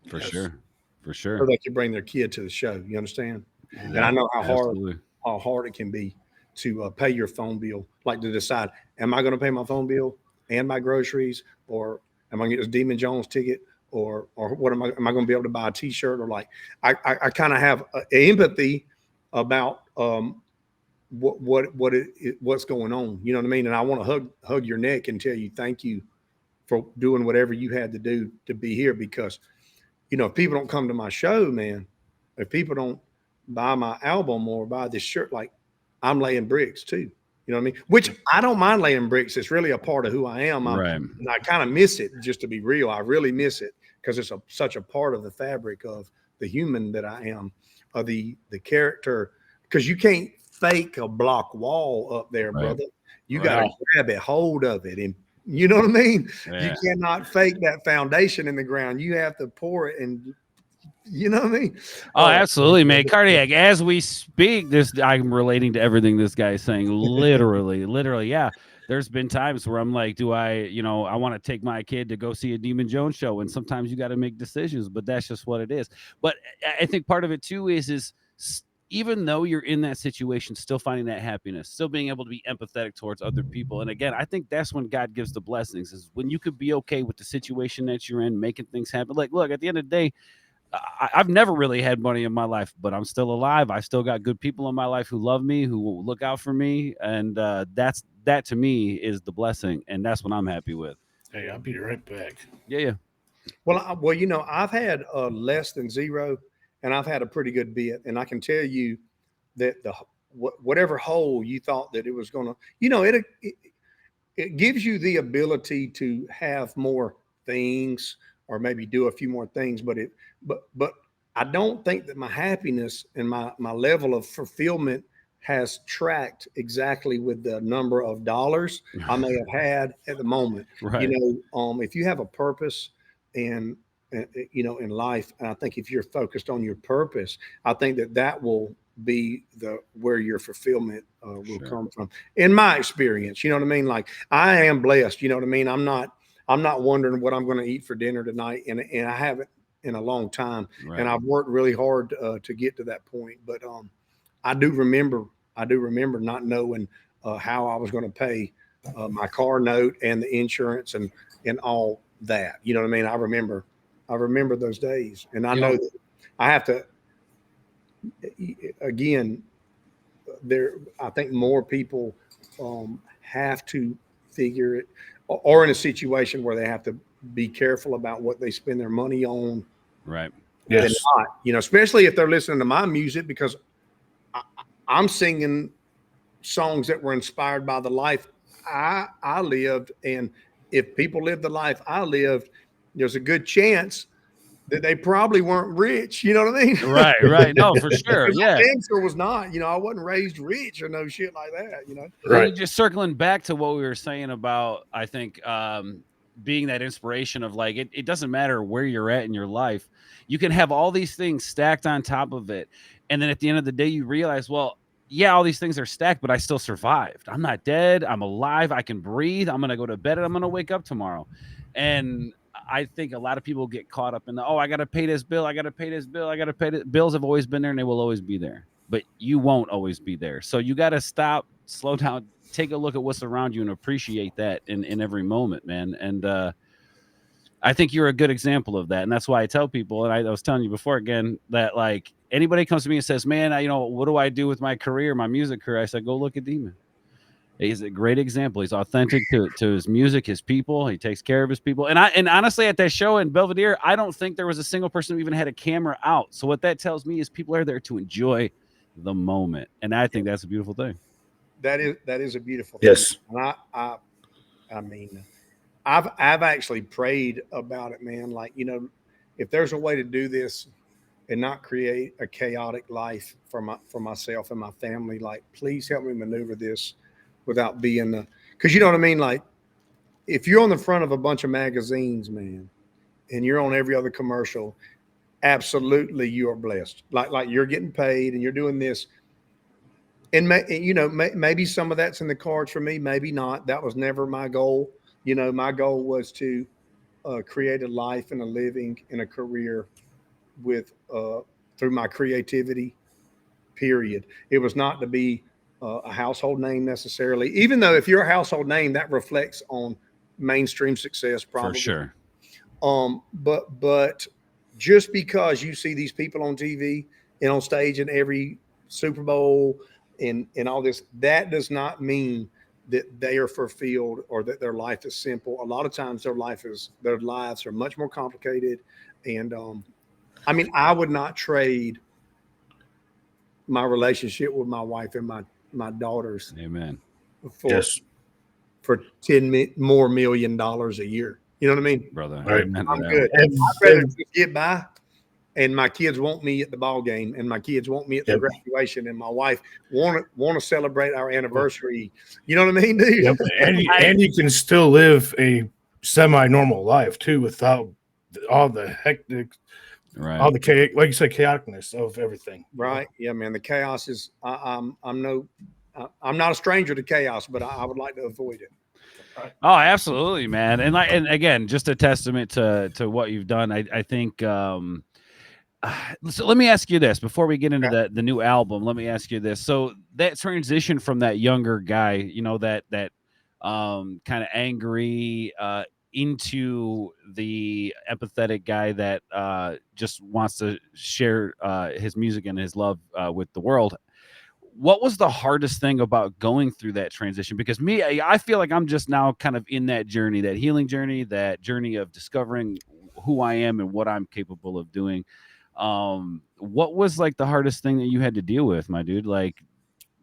For Yes. sure. For So sure. they could bring their kid to the show. You understand? And Yeah, I know absolutely. how hard it can be to pay your phone bill, like to decide, am I going to pay my phone bill and my groceries, or am I going to get this Demun Jones ticket, or what am I going to be able to buy a T-shirt, or like I kind of have empathy about what's going on. You know what I mean? And I want to hug your neck and tell you thank you for doing whatever you had to do to be here, because if people don't come to my show, man, if people don't buy my album or buy this shirt, like I'm laying bricks too. You know what I mean? Which I don't mind laying bricks. It's really a part of who I am. Right. And I kind of miss it, just to be real. I really miss it because it's such a part of the fabric of the human that I am, of the character. Because you can't fake a block wall up there, Right. brother. You Right. got to grab it, hold of it, and you know what I mean? Yeah. You cannot fake that foundation in the ground. You have to pour it, and you know what I mean? Oh, absolutely, man. Cardiac, as we speak, I'm relating to everything this guy is saying. Literally, yeah. There's been times where I'm like, do I want to take my kid to go see a Demun Jones show, and sometimes you got to make decisions, but that's just what it is. But I think part of it too is even though you're in that situation, still finding that happiness, still being able to be empathetic towards other people. And again, I think that's when God gives the blessings, is when you could be okay with the situation that you're in, making things happen. Like, look, at the end of the day, I've never really had money in my life, but I'm still alive. I still got good people in my life who love me, who will look out for me. And that to me is the blessing. And that's what I'm happy with. Hey, I'll be right back. Yeah. Well, I've had less than zero, and I've had a pretty good bit, and I can tell you that whatever hole you thought that it was going to, it gives you the ability to have more things, or maybe do a few more things, but I don't think that my happiness and my level of fulfillment has tracked exactly with the number of dollars I may have had at the moment. Right. If you have a purpose and in life, and I think if you're focused on your purpose, I think that will be where your fulfillment will Sure. come from. In my experience, you know what I mean? Like, I am blessed. You know what I mean? I'm not wondering what I'm going to eat for dinner tonight, and I haven't in a long time. Right. And I've worked really hard to get to that point. But I do remember not knowing how I was going to pay my car note and the insurance and all that. You know what I mean? I remember those days, and I know that I have to. Again, I think more people have to figure it, or in a situation where they have to be careful about what they spend their money on. Right. Than Yes. not, especially if they're listening to my music, because I'm singing songs that were inspired by the life I lived. And if people live the life I lived, there's a good chance that they probably weren't rich. You know what I mean? Right. No, for sure. Yeah. I damn sure was not. I wasn't raised rich or no shit like that. Right. Just circling back to what we were saying about, I think, being that inspiration of, like, it doesn't matter where you're at in your life. You can have all these things stacked on top of it. And then at the end of the day, you realize, well, yeah, all these things are stacked, but I still survived. I'm not dead. I'm alive. I can breathe. I'm going to go to bed and I'm going to wake up tomorrow. And I think a lot of people get caught up in I got to pay this bill. I got to pay this bill. I got to pay this. Bills have always been there and they will always be there, but you won't always be there. So you got to stop, slow down, take a look at what's around you and appreciate that in every moment, man. And I think you're a good example of that. And that's why I tell people, and I was telling you before again, that like anybody comes to me and says, man, what do I do with my career, my music career? I said, go look at Demun. He's a great example. He's authentic to his music, his people. He takes care of his people. And honestly, at that show in Belvedere, I don't think there was a single person who even had a camera out. So what that tells me is people are there to enjoy the moment. And I think that's a beautiful thing. That is a beautiful thing. Yes. And I mean, I've actually prayed about it, man. Like, if there's a way to do this and not create a chaotic life for myself and my family, like, please help me maneuver this without being Because you know what I mean? Like, if you're on the front of a bunch of magazines, man, and you're on every other commercial, absolutely you are blessed. Like you're getting paid and you're doing this. And maybe some of that's in the cards for me, maybe not. That was never my goal. My goal was to create a life and a living and a career with through my creativity. Period. It was not to be a household name necessarily, even though if you're a household name, that reflects on mainstream success, probably. For sure. But just because you see these people on TV and on stage in every Super Bowl and all this, that does not mean that they are fulfilled or that their life is simple. A lot of times their lives are much more complicated. And I mean, I would not trade my relationship with my wife and my daughters Amen. for $10 million a year. You know what I mean? Brother. Right. Amen to I'm that. good. I'd rather just get by, and my kids want me at the ball game, and my kids want me at the graduation, and my wife want to celebrate our anniversary. You know what I mean, dude? Yep. And you can still live a semi-normal life too, without all the hectic, Right. all the chaos, like you said, chaoticness of everything. Right? Yeah, man. The chaos is. I'm not a stranger to chaos, but I would like to avoid it. Oh, absolutely, man. And again, just a testament to what you've done. I think so let me ask you this before we get into the new album. Let me ask you this. So that transition from that younger guy, that kind of angry into the empathetic guy that just wants to share his music and his love with the world. What was the hardest thing about going through that transition? Because I feel like I'm just now kind of in that journey, that healing journey, that journey of discovering who I am and what I'm capable of doing. What was like the hardest thing that you had to deal with, my dude? Like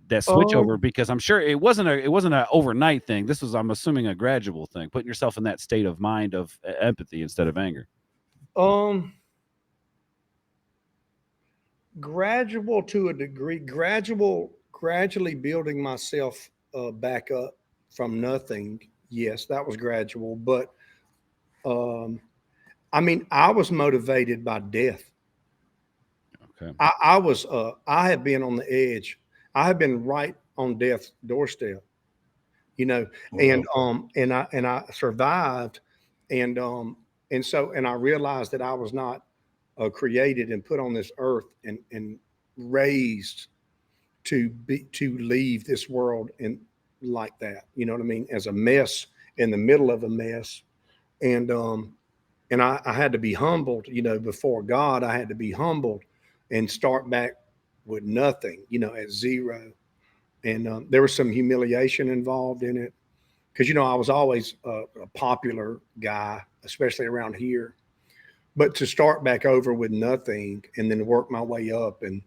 that switch over, because I'm sure it wasn't an overnight thing. This was, I'm assuming, a gradual thing, putting yourself in that state of mind of empathy instead of anger. Gradual to a degree, gradually building myself back up from nothing. Yes, that was gradual, but I mean, I was motivated by death. Okay. I have been on the edge. I have been right on death's doorstep, and I survived, and I realized that I was not created and put on this earth and raised to leave this world and like that. You know what I mean? As a mess in the middle of a mess, and I had to be humbled. Before God, I had to be humbled and start back with nothing. At zero, and there was some humiliation involved in it because I was always a popular guy, especially around here. But to start back over with nothing and then work my way up, and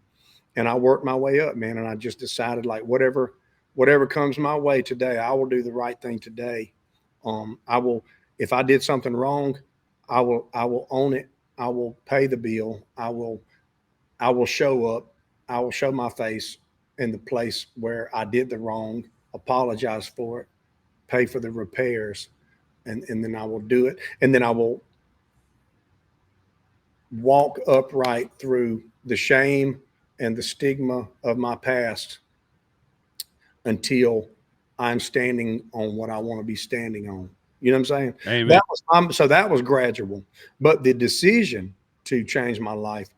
I worked my way up, man. And I just decided, like, whatever comes my way today, I will do the right thing today. I will, if I did something wrong, I will own it. I will pay the bill. I will show up. I will show my face in the place where I did the wrong, apologize for it, pay for the repairs, and then I will do it. And then I will walk upright through the shame and the stigma of my past until I'm standing on what I want to be standing on. You know what I'm saying? Amen. That was gradual, but the decision to change my life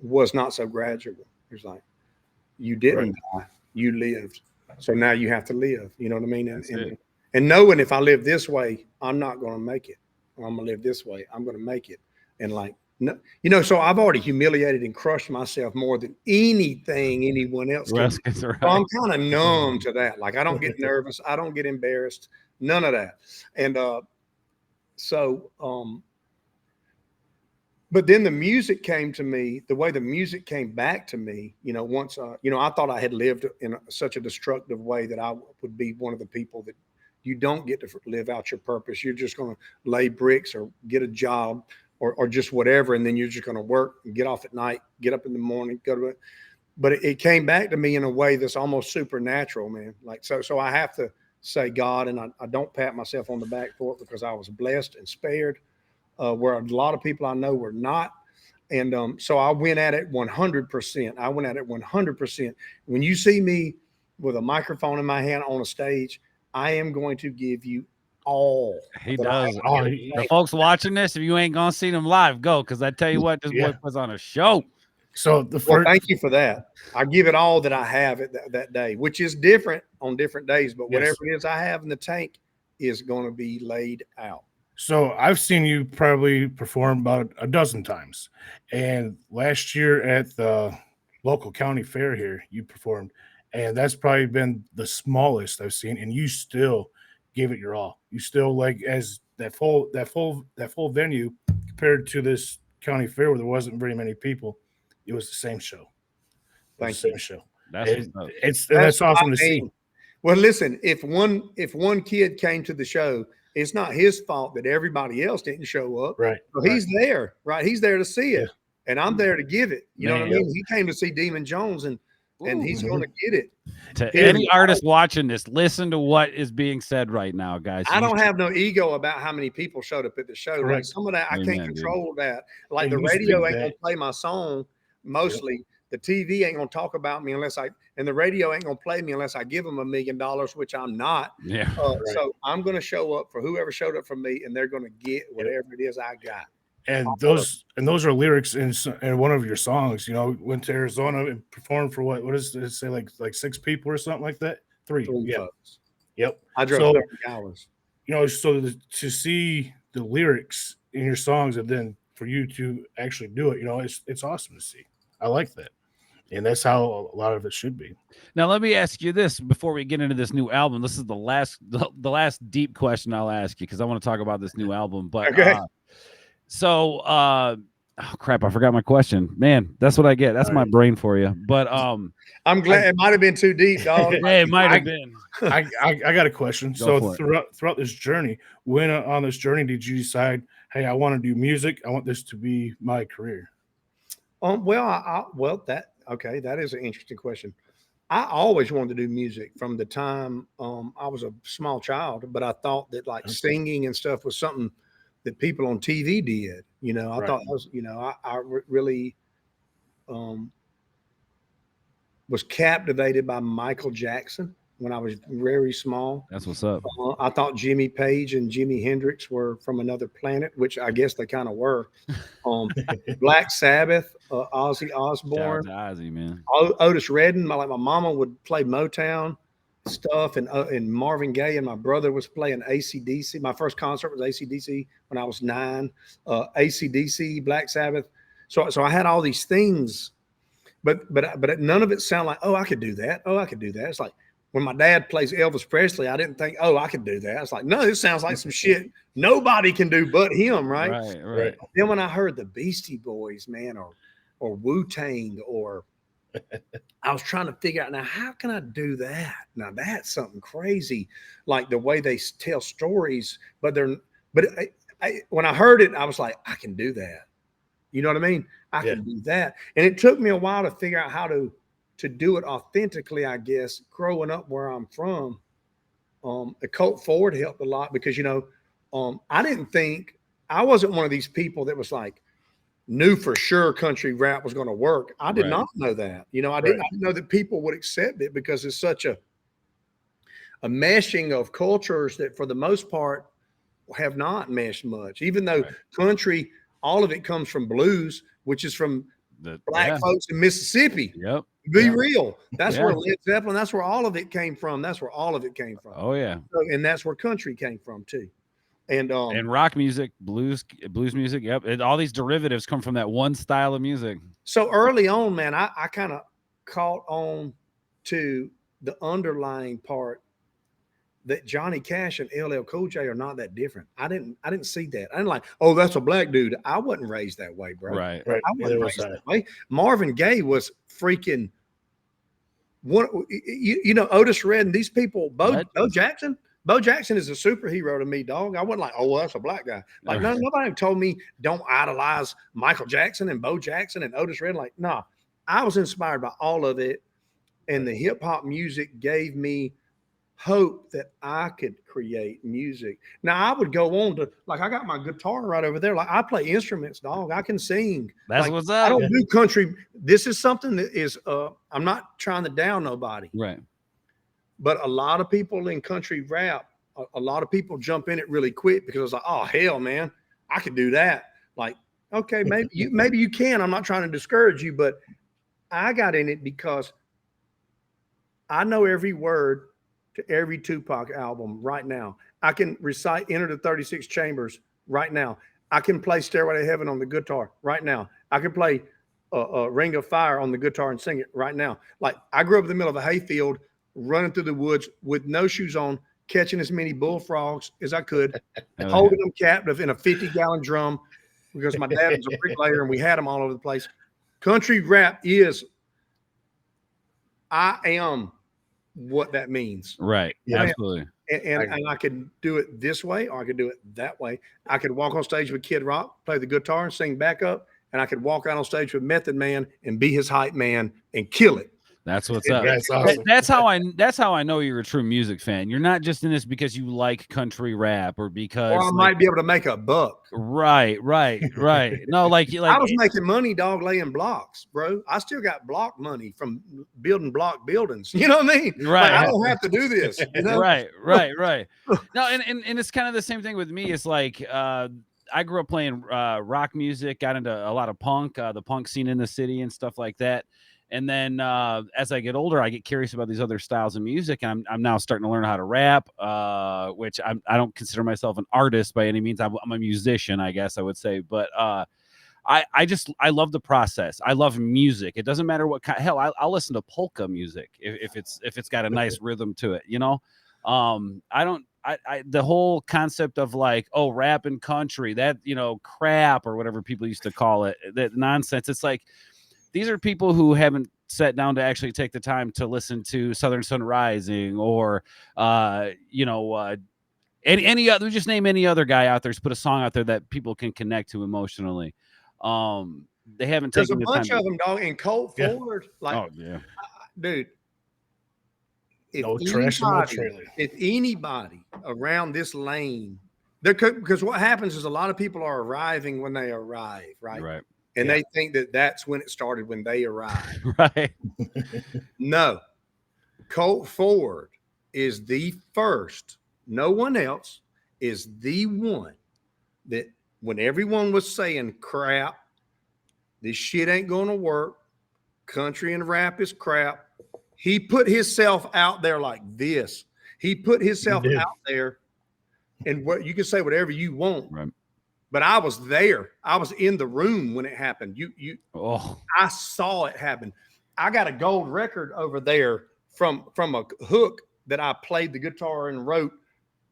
was not so gradual. It's like, you didn't die, you lived. So now you have to live. You know what I mean? And knowing if I live this way, I'm not going to make it. Or I'm going to live this way, I'm going to make it. And like, no, so I've already humiliated and crushed myself more than anyone else can. Right. So I'm kind of numb to that. Like, I don't get nervous. I don't get embarrassed. None of that. And but then the music came to me, the way the music came back to me, once, I thought I had lived in such a destructive way that I would be one of the people that you don't get to live out your purpose. You're just going to lay bricks or get a job or just whatever. And then you're just going to work and get off at night, get up in the morning, go to it. But it came back to me in a way that's almost supernatural, man. Like, so I have to say God, and I don't pat myself on the back for it because I was blessed and spared, where a lot of people I know were not. And so I went at it 100%. I went at it 100%. When you see me with a microphone in my hand on a stage, I am going to give you all. He that I does. have. Oh, The folks watching this, if you ain't gonna see them live, go, because I tell you what, this boy Yeah. puts on a show. so the Well, first, thank you for that. I give it all that I have at that day, which is different on different days, but whatever Yes. it is I have in the tank is going to be laid out. so I've seen you probably perform about a dozen times, and last year at the local county fair here, you performed, and that's probably been the smallest I've seen, and you still gave it your all. You still like as that full venue compared to this county fair where there wasn't very many people. It was the same show. It was Thank the you. same show. That's It- what's up. and that's awesome to what I see. mean. Well, listen, if one kid came to the show, it's not his fault that everybody else didn't show up. Right. So right. he's there, right? He's there to see it, and I'm there to give it. You know what I Man. mean? He came to see Demun Jones, and he's Ooh. going to get it. To Here's- any artist watching this, listen to what is being said right now, guys. I You don't should- have no ego about how many people showed up at the show. Like Correct. some of that, I Amen, can't dude. control that. Like And the you radio speak ain't gonna that. play my song mostly. The TV ain't gonna talk about me and the radio ain't gonna play me unless I give them $1 million, which I'm not. Yeah. So I'm gonna show up for whoever showed up for me, and they're gonna get whatever it is I got. And those are lyrics in one of your songs. You know, went to Arizona and performed for what does it say, like 6 people or something like that? 3. Three Yeah. folks. Yep. I drove So 30 hours. you know, to see the lyrics in your songs and then for you to actually do it, you know, it's awesome to see. I like that. And that's how a lot of it should be. Now let me ask you this before we get into this new album. This is the last deep question I'll ask you because I want to talk about this new album. But Okay. oh crap, I forgot my question. Man, that's what I get. That's All my right. brain for you. But I'm glad it might have been too deep, dog. yeah, it might have been. I got a question. Go So for it. throughout this journey, when on this journey did you decide, hey, I want to do music. I want this to be my career. That is an interesting question. I always wanted to do music from the time I was a small child, but I thought that like singing and stuff was something that people on TV did. You know, I Right. thought that was, I really was captivated by Michael Jackson when I was very small. That's what's up. I thought Jimmy Page and Jimi Hendrix were from another planet, which I guess they kind of were. Black Sabbath, Ozzy Shout Osbourne, out to Ozzy, man. Otis Redding. My mama would play Motown stuff, and Marvin Gaye, and my brother was playing AC/DC. My first concert was AC/DC when I was 9. AC/DC, Black Sabbath. So I had all these things, but none of it sounded like, oh, I could do that. Oh, I could do that. It's like when my dad plays Elvis Presley, I didn't think, oh, I could do that. It's like, no, this sounds like some shit nobody can do but him, right? Right. Then when I heard the Beastie Boys, man, or Wu-Tang, or I was trying to figure out, now how can I do that? Now that's something crazy, like the way they tell stories. But when I heard it, I was like, I can do that. You know what I mean? I can do that. And it took me a while to figure out how to do it authentically, I guess. Growing up where I'm from, Colt Ford helped a lot because I wasn't one of these people that was like knew for sure country rap was going to work. I did not know that. I didn't know that people would accept it because it's such a meshing of cultures that for the most part have not meshed much. Even though country, all of it comes from blues, which is from black folks in Mississippi. Yep. Be real. That's where Led Zeppelin, that's where all of it came from. Oh yeah. And that's where country came from too. And rock music, blues music. Yep. All these derivatives come from that one style of music. so early on, man, I kind of caught on to the underlying part that Johnny Cash and LL Cool J are not that different. I didn't see that. I didn't like, oh, that's a black dude. I wasn't raised that way, bro. Right. Right. I wasn't raised that way. Marvin Gaye was freaking one. Otis Redding. These people, Bo Jackson. Bo Jackson is a superhero to me, dog. I wasn't like, oh, well, that's a black guy. Like, no, nobody told me don't idolize Michael Jackson and Bo Jackson and Otis Redding. Like, no, I was inspired by all of it, and the hip hop music gave me hope that I could create music. Now I would go on to, like, I got my guitar right over there. Like, I play instruments, dog. I can sing. That's Like, what's I up. don't do country. This is something that is I'm not trying to down nobody, Right. but a lot of people in country rap, a lot of people jump in it really quick because it's like, oh hell, man, I could do that. Like, okay, maybe you can. I'm not trying to discourage you, but I got in it because I know every word to every Tupac album right now. I can recite Enter the 36 Chambers right now. I can play Stairway to Heaven on the guitar right now. I can play Ring of Fire on the guitar and sing it right now. Like, I grew up in the middle of a hayfield, running through the woods with no shoes on, catching as many bullfrogs as I could, holding them captive in a 50-gallon drum because my dad was a bricklayer and we had them all over the place. Country rap is, I am what that means. Right. Yeah. Absolutely. And I could do it this way or I could do it that way. I could walk on stage with Kid Rock, play the guitar and sing backup, and I could walk out on stage with Method Man and be his hype man and kill it. That's what's up. That's awesome. That's how I know you're a true music fan. You're not just in this because you like country rap or because Or I might be able to make a buck. Right. No, like I was making money, dog, laying blocks, bro. I still got block money from building block buildings. You know what I mean? Right. Like, I don't have to do this. You know? Right. No, and it's kind of the same thing with me. It's like I grew up playing rock music, got into a lot of punk, the punk scene in the city and stuff like that. And then as I get older, I get curious about these other styles of music, and I'm now starting to learn how to rap, which I don't consider myself an artist by any means. I'm a musician, I guess I would say, but I love the process. I love music. It doesn't matter what kind. Hell, I'll listen to polka music if it's got a nice rhythm to it. You know, the whole concept of like, oh, rap and country, that, you know, crap or whatever people used to call it, that nonsense. It's like, these are people who haven't sat down to actually take the time to listen to Southern Sun Rising or, any other, just name any other guy out there who's put a song out there that people can connect to emotionally. They haven't There's taken a the bunch time. of them, dog, and Colt Ford. Like, Oh yeah, dude. No trash and no trailer. If anybody around this lane, because what happens is a lot of people are arriving when they arrive, right? right, And they think that that's when it started, when they arrived. right. No. Colt Ford is the first. No one else is the one that when everyone was saying crap, this shit ain't going to work, country and rap is crap, he put himself out there like this. He put himself out there, and what you can say whatever you want. Right. But I was there. I was in the room when it happened. Oh, I saw it happen. I got a gold record over there from a hook that I played the guitar and wrote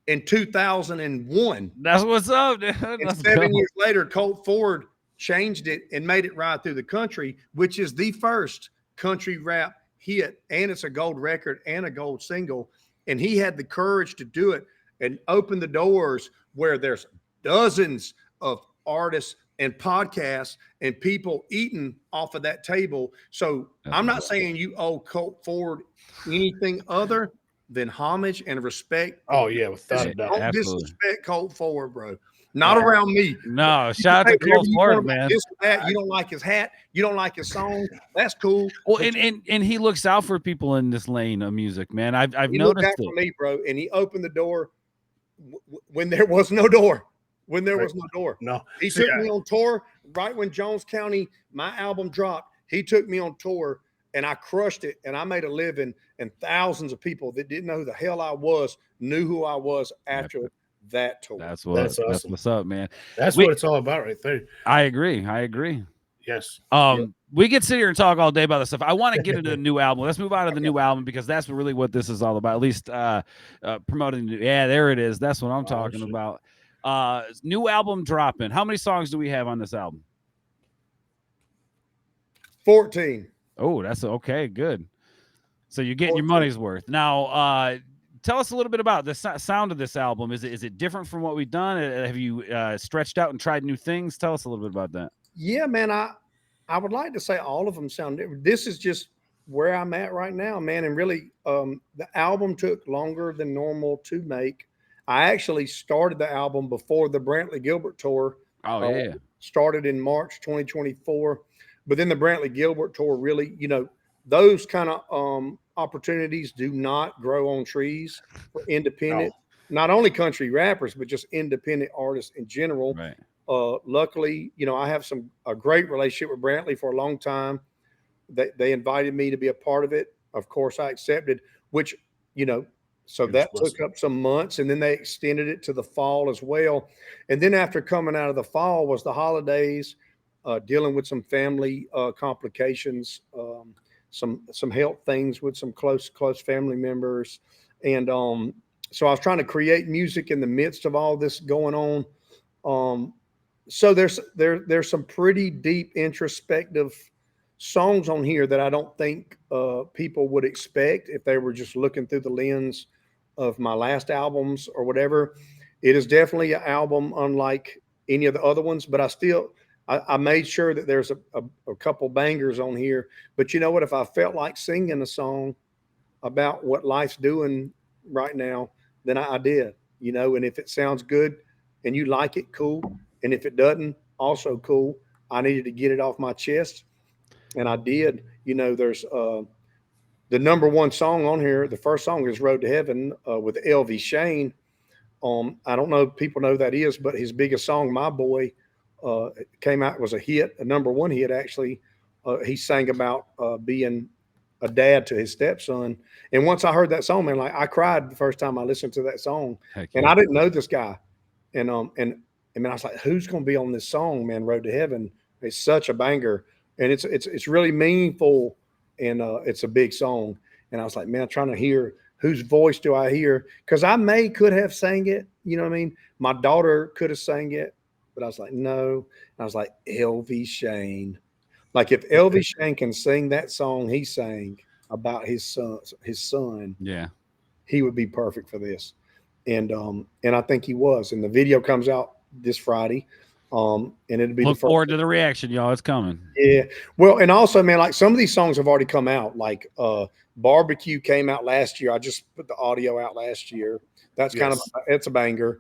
in 2001. that's what's up, dude. And Let's 7 go. years later, Colt Ford changed it and made it ride through the country, which is the first country rap hit. And it's a gold record and a gold single. And he had the courage to do it and open the doors where there's dozens of artists and podcasts and people eating off of that table. So I'm not saying you owe Colt Ford anything other than homage and respect. Oh yeah, without a doubt. Don't Absolutely. disrespect Colt Ford, bro. Not around me. No, shout out to Hey, whatever Colt you Ford, want about man. this or that. You don't like his hat. You don't like his song. That's cool. Well, But and he looks out for people in this lane of music, man. I've he looked noticed out it. for me, bro, and he opened the door when there was no door. When there was no door. No, He took me on tour right when Jones County, my album dropped. He took me on tour and I crushed it and I made a living, and thousands of people that didn't know who the hell I was knew who I was after that tour. That's That's awesome. what's up, man. That's We- what it's all about right there. I agree. Yes. We could sit here and talk all day about this stuff. I want to get into the new album. Let's move on to the new album because that's really what this is all about. At least promoting. Yeah, there it is. That's what I'm talking shit. about. New album dropping. How many songs do we have on this album? 14. Oh, that's okay. Good. So you're getting your money's worth. Now, tell us a little bit about the sound of this album. Is it different from what we've done? Have you stretched out and tried new things? Tell us a little bit about that. Yeah, man. I would like to say all of them sound different. This is just where I'm at right now, man. And really, the album took longer than normal to make. I actually started the album before the Brantley Gilbert tour. Oh uh, yeah. Started in March 2024, but then the Brantley Gilbert tour really, those kind of opportunities do not grow on trees for No. independent, not only country rappers, but just independent artists in general. Right. Luckily, I have a great relationship with Brantley for a long time. They invited me to be a part of it. Of course, I accepted, which, you know, so You're the that took blessing. up some months, and then they extended it to the fall as well. And then after coming out of the fall was the holidays, dealing with some family complications, some health things with some close family members, and so I was trying to create music in the midst of all this going on. Um, so there's some pretty deep introspective songs on here that I don't think people would expect if they were just looking through the lens of my last albums or whatever. It is definitely an album unlike any of the other ones, but I made sure that there's a couple bangers on here. But you know what? If I felt like singing a song about what life's doing right now, then I did, and if it sounds good and you like it, cool. And if it doesn't, also cool. I needed to get it off my chest, and I did. There's the number one song on here. The first song is Road to Heaven with LV Shane. I don't know if people know who that is, but his biggest song, My Boy, came out, was a hit, a number one hit, actually. He sang about being a dad to his stepson. And once I heard that song, man, like I cried the first time I listened to that song. Heck And yeah. I didn't know this guy. And man, I was like, who's going to be on this song, man? Road to Heaven. It's such a banger, and it's really meaningful, and it's a big song. And I was like, man, I'm trying to hear whose voice do I hear? Because could have sang it. You know what I mean? My daughter could have sang it, but I was like, no. And I was like, LV Shane. Like if LV Shane can sing that song he sang about his son, Yeah. he would be perfect for this. And I think he was. And the video comes out this Friday. And it'll be the Look first. forward to the reaction, y'all. It's coming. Yeah. Well, and also, man, like some of these songs have already come out. Like Barbecue came out last year. I just put the audio out last year. That's Yes. it's a banger.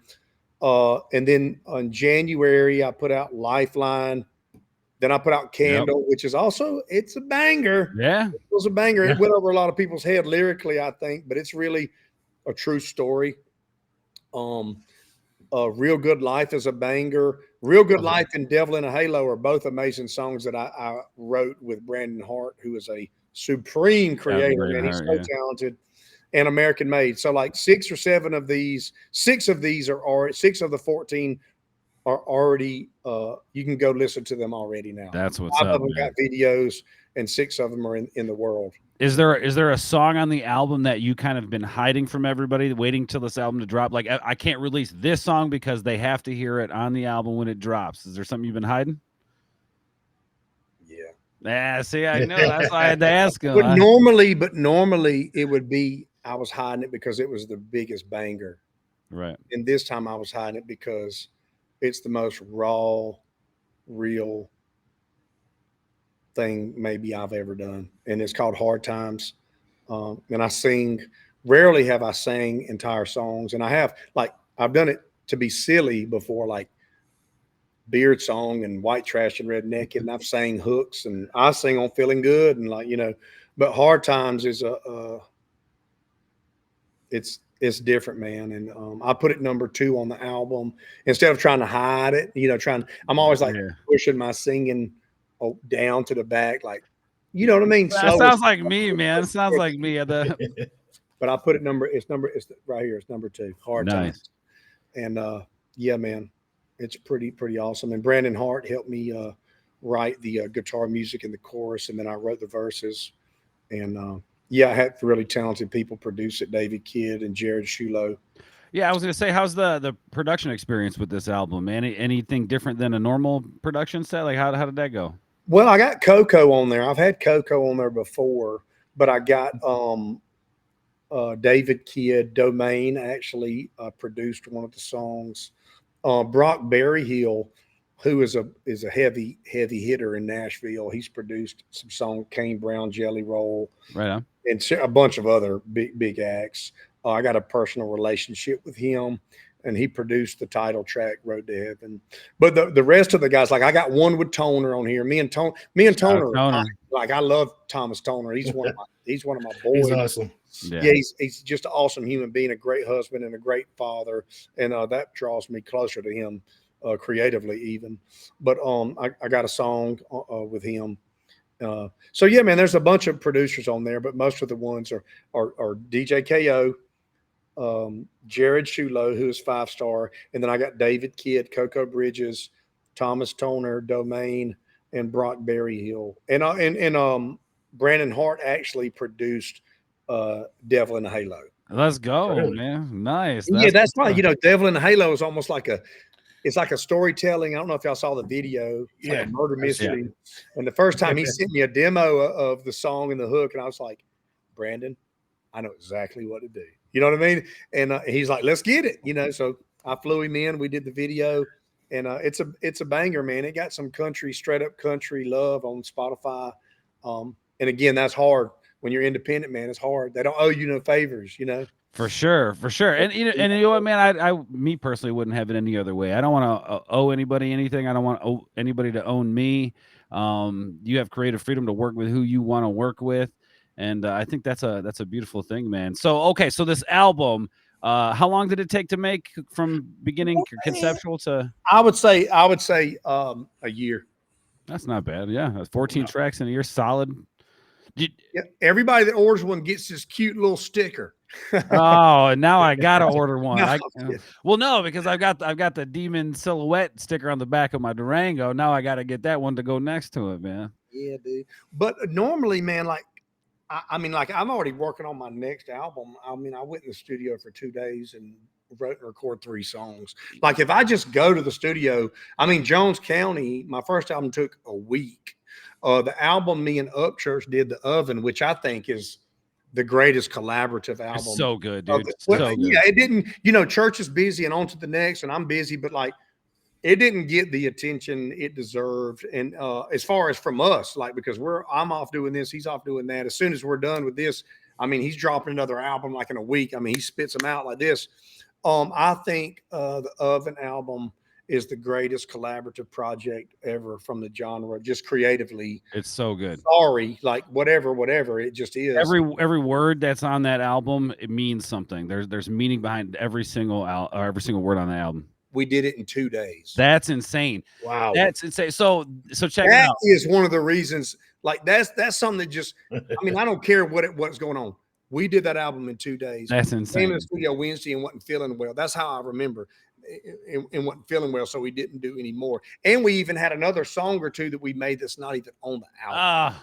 And then on January, I put out Lifeline. Then I put out Candle, which is also, it's a banger. Yeah. It was a banger. Yeah. It went over a lot of people's head lyrically, I think, but it's really a true story. Real Good Life is a banger. Real Good Life and Devil in a Halo are both amazing songs that I wrote with Brandon Hart, who is a supreme creator, Brandon man. He's Hart, so yeah. talented and American made. So like six of the 14 are already you can go listen to them already now. That's what's 5 up, of them man. got videos, and 6 of them are in the world. Is there a song on the album that you kind of been hiding from everybody, waiting till this album to drop? Like I can't release this song because they have to hear it on the album when it drops. Is there something you've been hiding? Yeah. Yeah, see, I know. That's why I had to ask him. But normally it would be, I was hiding it because it was the biggest banger. Right. And this time I was hiding it because it's the most raw, real thing maybe I've ever done. And it's called Hard Times. And rarely have I sang entire songs. And I've done it to be silly before, like Beard Song and White Trash and Red Naked. And I've sang hooks, and I sing on Feeling Good. And but Hard Times is it's different, man. And I put it number 2 on the album instead of trying to hide it. I'm always like pushing my singing down to the back, like, you know what I mean? That sounds like me, man. It sounds like me. But I put it it's right here. It's number 2, Hard Times. And yeah, man, it's pretty awesome. And Brandon Hart helped me write the guitar music and the chorus, and then I wrote the verses. And yeah, I had really talented people produce it, David Kidd and Jared Shulo. Yeah, I was gonna say, how's the production experience with this album? Anything different than a normal production set? Like how did that go? Well, I got Coco on there. I've had Coco on there before, but I got David Kidd, Domain actually produced one of the songs. Brock Berryhill who is a heavy hitter in Nashville. He's produced some song Kane Brown Jelly Roll Right on. and a bunch of other big acts. I got a personal relationship with him, and he produced the title track "Road to Heaven." But the rest of the guys, like I got one with Toner on here. Me and Toner, Toner. like I love Thomas Toner. He's one of my boys. He's awesome. Yeah. Yeah, he's just an awesome human being, a great husband, and a great father, and that draws me closer to him creatively, even. But I got a song with him. So yeah, man, there's a bunch of producers on there, but most of the ones are DJ KO, Jared Shulo, who is 5-star, and then I got David Kidd, Coco Bridges, Thomas Toner, Domain, and Brock Berryhill, and Brandon Hart actually produced Devil in the Halo. Let's go, Really? man. Nice. Yeah, that's why what's up. Devil in the Halo is almost like it's like a storytelling. I don't know if y'all saw the video. It's like Yeah, a murder I've seen mystery. And the first time he sent me a demo of the song and the hook, and I was like, Brandon, I know exactly what to do. You know what I mean? And he's like, let's get it. So I flew him in. We did the video, and it's a banger, man. It got some straight up country love on Spotify. And again, that's hard when you're independent, man. It's hard. They don't owe you no favors, For sure. And you know what, man? I me personally wouldn't have it any other way. I don't want to owe anybody anything. I don't want anybody to own me. You have creative freedom to work with who you want to work with, and I think that's a beautiful thing, man. So okay, so this album, how long did it take to make from beginning conceptual to? I would say a year. That's not bad. Yeah, 14 tracks in a year, solid. Yeah, everybody that orders one gets this cute little sticker. Oh, and now I gotta order one. No, Well, no, because I've got the Demon silhouette sticker on the back of my Durango. Now I gotta get that one to go next to it, man. Yeah, dude. But normally, man, like I mean, like I'm already working on my next album. I mean, I went in the studio for 2 days and wrote and recorded 3 songs. Like if I just go to the studio, I mean, Jones County, my first album took a week. The album me and Upchurch did, The Oven, which I think is the greatest collaborative album. It's so good, dude. Well, So good. yeah, it didn't, Church is busy and on to the next, and I'm busy, but like it didn't get the attention it deserved. And as far as from us, like because I'm off doing this, he's off doing that. As soon as we're done with this, I mean, he's dropping another album like in a week. I mean, he spits them out like this. I think the Oven album is the greatest collaborative project ever from the genre, just creatively. It's so good. Sorry, like whatever, it just is. Every word that's on that album, it means something. There's meaning behind every single word on the album. We did it in 2 days. That's insane. Wow. That's insane. So check it That out. is one of the reasons. Like that's something that just. I mean, I don't care what's going on. We did that album in 2 days. That's Came insane. in the studio Wednesday and wasn't feeling well. That's how I remember. And wasn't feeling well, so we didn't do any more. And we even had another song or two that we made that's not even on the album.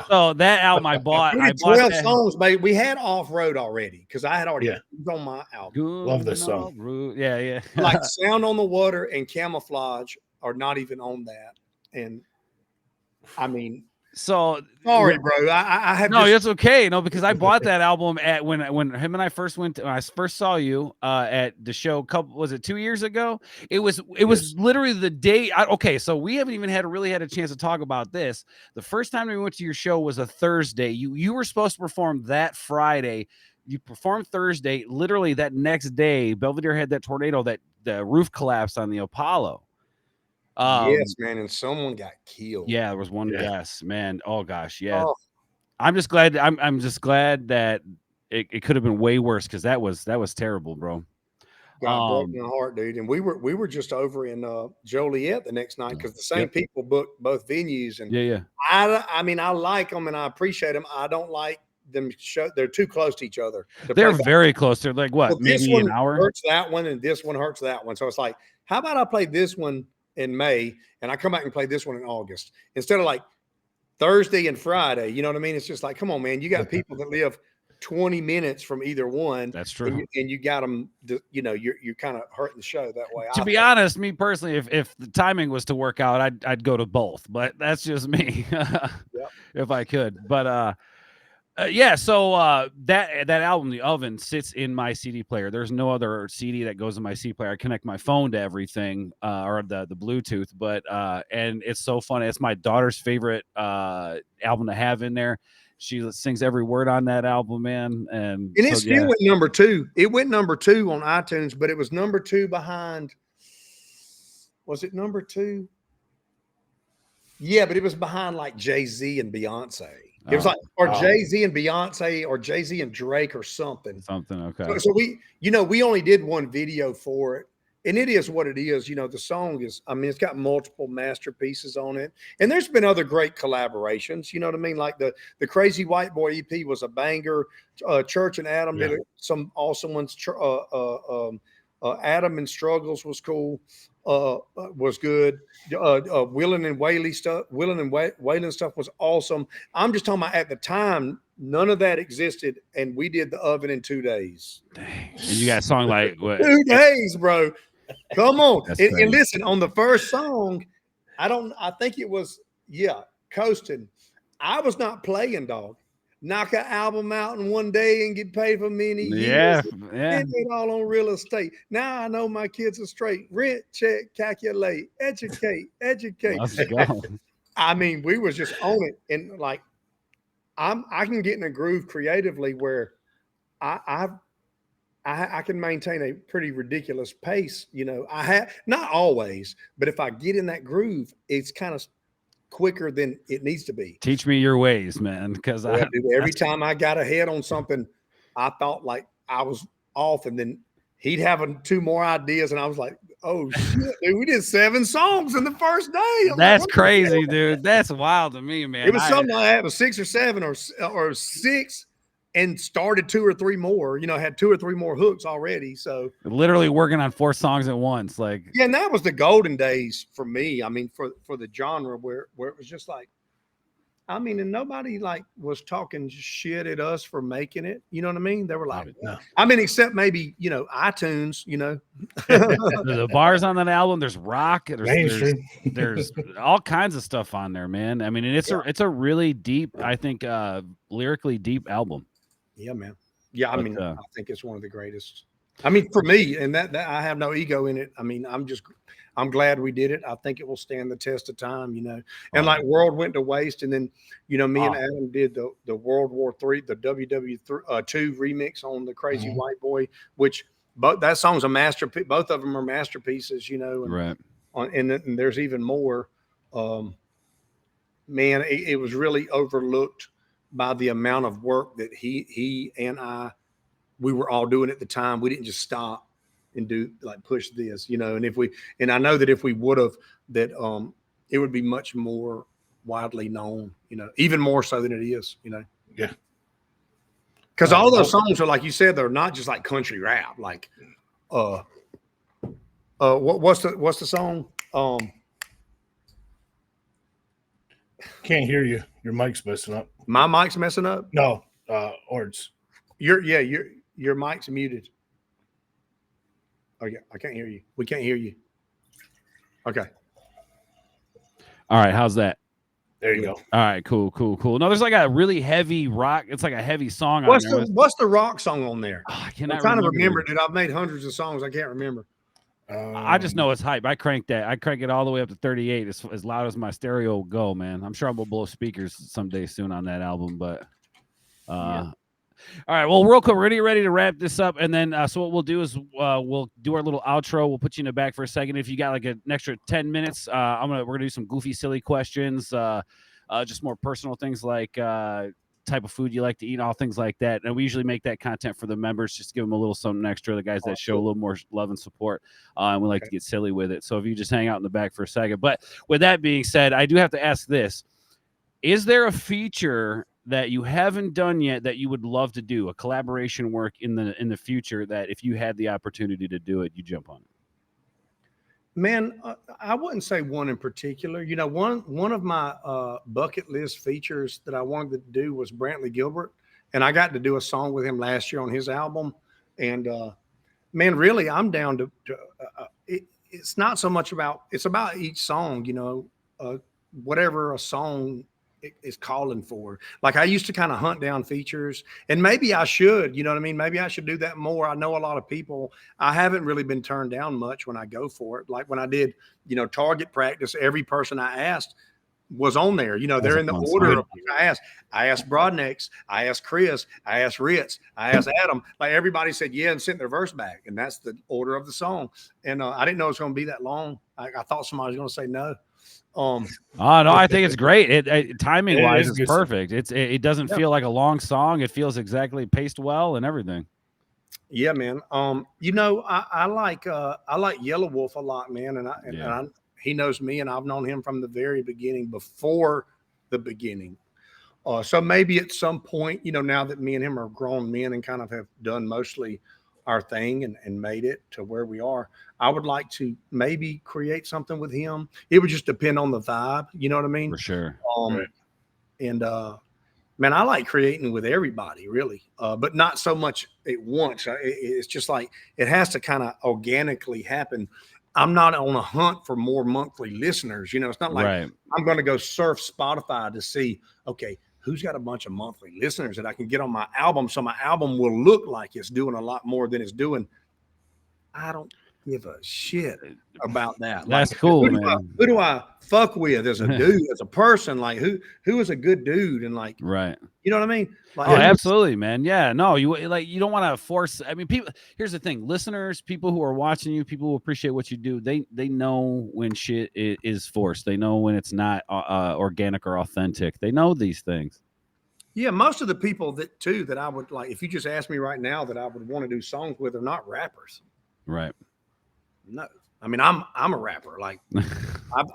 So that album I bought. We I did bought 12 that. songs, babe. We had Off Road already because I had already Yeah. it was on my album. Love this song. Yeah. Like Sound on the Water and Camouflage are not even on that. And I mean, So sorry, bro. I have no, just, it's okay. No, because I bought that album at when him and I first when I first saw you at the show. Was it 2 years ago? It was literally the day. Okay, so we haven't even really had a chance to talk about this. The first time we went to your show was a Thursday. You were supposed to perform that Friday. You performed Thursday. Literally that next day, Belvedere had that tornado that the roof collapsed on the Apollo. yes, man, and someone got killed. Yeah, there was one Yeah. guess, man. Oh gosh, yeah. Oh. I'm just glad. I'm just glad that it could have been way worse because that was terrible, bro. God broke my heart, dude. And we were just over in Joliet the next night because the same people booked both venues. And Yeah. I mean, I like them and I appreciate them. I don't like them. They're too close to each other. They're very close. They're like what, Well, this maybe one an hour? hurts that one, and this one hurts that one. So it's like, how about I play this one in May and I come back and play this one in August instead of like Thursday and Friday? You know what I mean? It's just like, come on, man. You got people that live 20 minutes from either one. That's true. And you got them, you're kind of hurting the show that way. To be honest, me personally, if the timing was to work out, I'd go to both. But that's just me, if I could. But Yeah, so that album, The Oven, sits in my CD player. There's no other CD that goes in my CD player. I connect my phone to everything, or the Bluetooth. But and it's so funny. It's my daughter's favorite album to have in there. She sings every word on that album, man. And And so, it still went number 2. It went number 2 on iTunes, but it was number 2 behind. Was it number 2? Yeah, but it was behind like Jay-Z and Beyonce. It was like, or Jay-Z and Beyonce, or Jay-Z and Drake, or something. Okay. So we only did one video for it, and it is what it is. The song is, I mean, it's got multiple masterpieces on it, and there's been other great collaborations. You know what I mean? Like the Crazy White Boy EP was a banger. Church and Adam did some awesome ones. Adam and Struggles was cool. Was good. Willing and Whaley stuff. Wayland stuff was awesome. I'm just talking about at the time, none of that existed, and we did The Oven in 2 days. Dang. And you got a song like what? 2 days, bro. Come on. And listen, on the first song, I think it was, Coasting. I was not playing, dog. Knock an album out in 1 day and get paid for many years. Yeah. Did it all on real estate. Now I know my kids are straight. Rent, check, calculate, educate. Let's go. I mean, we was just on it, and like, I can get in a groove creatively where I can maintain a pretty ridiculous pace. I have, not always, but if I get in that groove, it's kind of quicker than it needs to be. Teach me your ways, man, because every time I got ahead on something, I thought like I was off, and then he'd have 2 more ideas, and I was like, oh shit, dude, we did 7 songs in the first day. That's crazy, dude. That's wild to me, man. It was something I had, was 6 or 7 or 6, and started 2 or 3 more. Had 2 or 3 more hooks already. So literally working on 4 songs at once, like. Yeah, and that was the golden days for me. I mean, for the genre where it was just like, I mean, and nobody like was talking shit at us for making it. You know what I mean? They were like, no. I mean, except maybe iTunes. The bars on that album. There's rock. There's all kinds of stuff on there, man. I mean, and it's a really deep, I think, lyrically deep album. Yeah, man. Yeah, I mean, I think it's one of the greatest. I mean, for me, and that I have no ego in it. I mean, I'm glad we did it. I think it will stand the test of time, And like World went to waste, and then, me and Adam did the World War III, the WW2 remix on the Crazy White Boy, which that song's a masterpiece. Both of them are masterpieces, and, right. And there's even more. Man, it was really overlooked by the amount of work that he and we were all doing at the time. We didn't just stop and do like push this, and I know that if we would have, that it would be much more widely known, even more so than it is, Yeah. Because all those songs are, like you said, they're not just like country rap. Like, what's the song? Can't hear you. Your mic's messing up. My mic's messing up? No, Ord's. Your mic's muted. Oh yeah, I can't hear you. We can't hear you. Okay. All right, how's that? There you go. All right, cool. No, there's like a really heavy rock. It's like a heavy song. What's the rock song on there? Oh, I cannot. I'm trying to remember it. I've made hundreds of songs. I can't remember. I just know it's hype. I crank it all the way up to 38 as loud as my stereo will go, man. I'm sure I'm gonna blow speakers someday soon on that album, but yeah. All right, well, real quick, we're getting ready to wrap this up, and then so what we'll do is we'll do our little outro. We'll put you in the back for a second. If you got like an extra 10 minutes, we're gonna do some goofy, silly questions, just more personal things like type of food you like to eat, all things like that. And we usually make that content for the members, just give them a little something extra. The guys that show a little more love and support, and we like to get silly with it. So if you just hang out in the back for a second. But with that being said, I do have to ask this: is there a feature that you haven't done yet that you would love to do, a collaboration work in the future, that if you had the opportunity to do it, you jump on it? Man, I wouldn't say one in particular. One of my bucket list features that I wanted to do was Brantley Gilbert, and I got to do a song with him last year on his album. And man, really, I'm down to it's not so much about, it's about each song, whatever a song is calling for. Like I used to kind of hunt down features, and maybe I should, you know what I mean? Maybe I should do that more. I know a lot of people, I haven't really been turned down much when I go for it. Like when I did, target practice, every person I asked was on there. They're in the order of I asked. I asked Broadnex, I asked Chris, I asked Ritz, I asked Adam. Like everybody said yeah and sent their verse back, and that's the order of the song. And I didn't know it was going to be that long. I thought somebody was going to say no. Oh no, I think it's great. It timing wise, it's good perfect. It doesn't feel like a long song. It feels exactly paced well and everything. Yeah, man. I like Yellow Wolf a lot, man, and he knows me, and I've known him from the very beginning, before the beginning. So maybe at some point, now that me and him are grown men and kind of have done mostly our thing and made it to where we are, I would like to maybe create something with him. It would just depend on the vibe. You know what I mean? For sure. Right. And man, I like creating with everybody, really, but not so much at once. It's just like it has to kind of organically happen. I'm not on a hunt for more monthly listeners. It's not like I'm going to go surf Spotify to see, okay, who's got a bunch of monthly listeners that I can get on my album, so my album will look like it's doing a lot more than it's doing. I don't give a shit about that. That's cool, man. Who do I fuck with as a dude, as a person? Like who is a good dude? And like, right. You know what I mean? Like, absolutely, man. Yeah, no, you don't want to force. I mean, people. Here's the thing: listeners, people who are watching you, people who appreciate what you do, they know when shit is forced. They know when it's not organic or authentic. They know these things. Yeah, most of the people that I would like, if you just ask me right now that I would want to do songs with, are not rappers. Right. No, I mean I'm a rapper. Like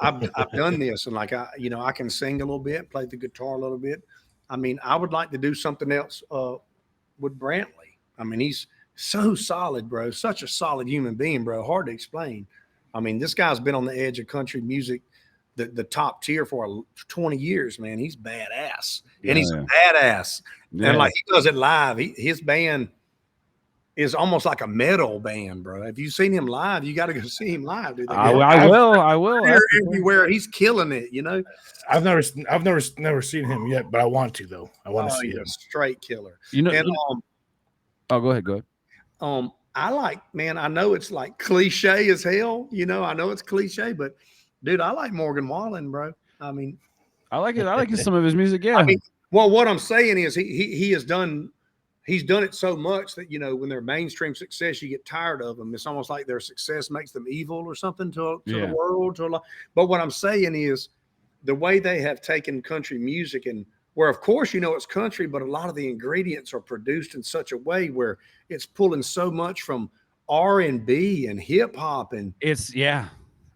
I've done this, and like I can sing a little bit, play the guitar a little bit. I mean, I would like to do something else with Brantley. I mean, he's so solid, bro. Such a solid human being, bro. Hard to explain. I mean, this guy's been on the edge of country music, the top tier for 20 years, man. He's badass, and he's a badass. Yeah. And like he does it live. His band is almost like a metal band, bro. If you've seen him live, you got to go see him live, dude. I will. Everywhere, he's killing it. I've never seen him yet, but I want to though. I want to see him. Straight killer. Go ahead. I like, man. I know it's like cliche as hell. I know it's cliche, but dude, I like Morgan Wallen, bro. I mean, I like it. I like some of his music. Yeah. I mean, well, what I'm saying is he has done. He's done it so much that, when they're mainstream success, you get tired of them. It's almost like their success makes them evil or something to the world. But what I'm saying is the way they have taken country music, and where, of course, it's country, but a lot of the ingredients are produced in such a way where it's pulling so much from R&B and hip hop. And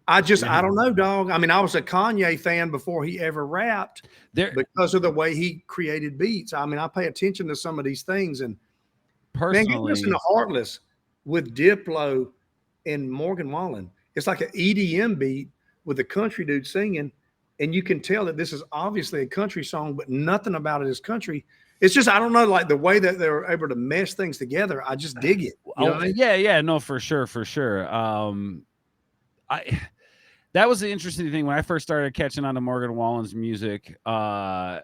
I don't know, dog. I mean, I was a Kanye fan before he ever rapped because of the way he created beats. I mean, I pay attention to some of these things, and personally, man, you listen to Heartless with Diplo and Morgan Wallen. It's like an EDM beat with a country dude singing, and you can tell that this is obviously a country song, but nothing about it is country. It's just, I don't know, like the way that they're able to mesh things together. I just dig it. You know what I mean? Yeah, no, for sure. That was the interesting thing when I first started catching on to Morgan Wallen's music. I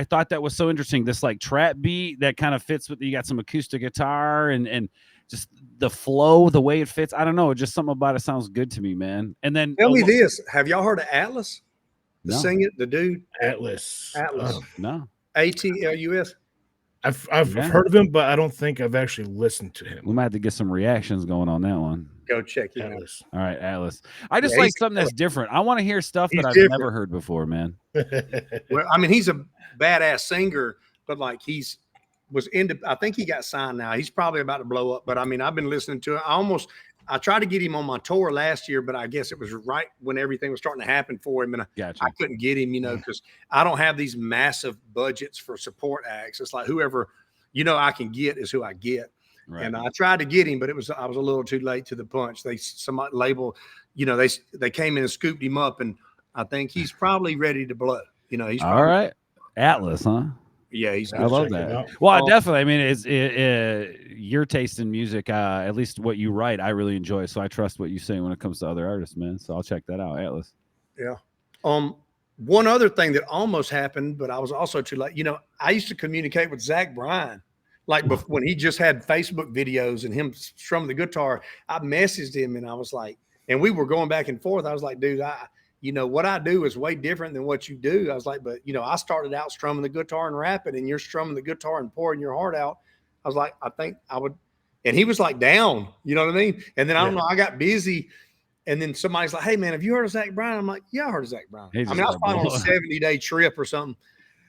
thought that was so interesting. This like trap beat that kind of fits with, you got some acoustic guitar and just the flow, the way it fits. I don't know. Just something about it sounds good to me, man. And then tell me this: have y'all heard of Atlas? No. Sing it, the dude. Atlas. No. ATLUS. I've heard of him, but I don't think I've actually listened to him. We might have to get some reactions going on that one. Go check it out. All right, Atlas. I just like something that's different. I want to hear stuff that I've never heard before, man. Well, I mean, he's a badass singer, but like I think he got signed now. He's probably about to blow up. But I mean, I've been listening to it. I tried to get him on my tour last year, but I guess it was right when everything was starting to happen for him. And I couldn't get him, because I don't have these massive budgets for support acts. It's like whoever, I can get is who I get. Right. And I tried to get him, but I was a little too late to the punch. Some label, they came in and scooped him up, and I think he's probably ready to blow. He's all right. Atlas, huh? Yeah, he's good. I love that. Well, definitely. I mean, it's your taste in music, at least what you write, I really enjoy. So I trust what you say when it comes to other artists, man. So I'll check that out, Atlas. Yeah. one other thing that almost happened, but I was also too late. I used to communicate with Zach Bryan, like when he just had Facebook videos and him strumming the guitar. I messaged him and I was like, and we were going back and forth. I was like, dude, what I do is way different than what you do. I was like, but I started out strumming the guitar and rapping, and you're strumming the guitar and pouring your heart out. I was like, I think I would. And he was like down, you know what I mean? And then I don't know, I got busy. And then somebody's like, hey, man, have you heard of Zach Bryan? I'm like, yeah, I heard of Zach Bryan. I was probably on a 70-day trip or something.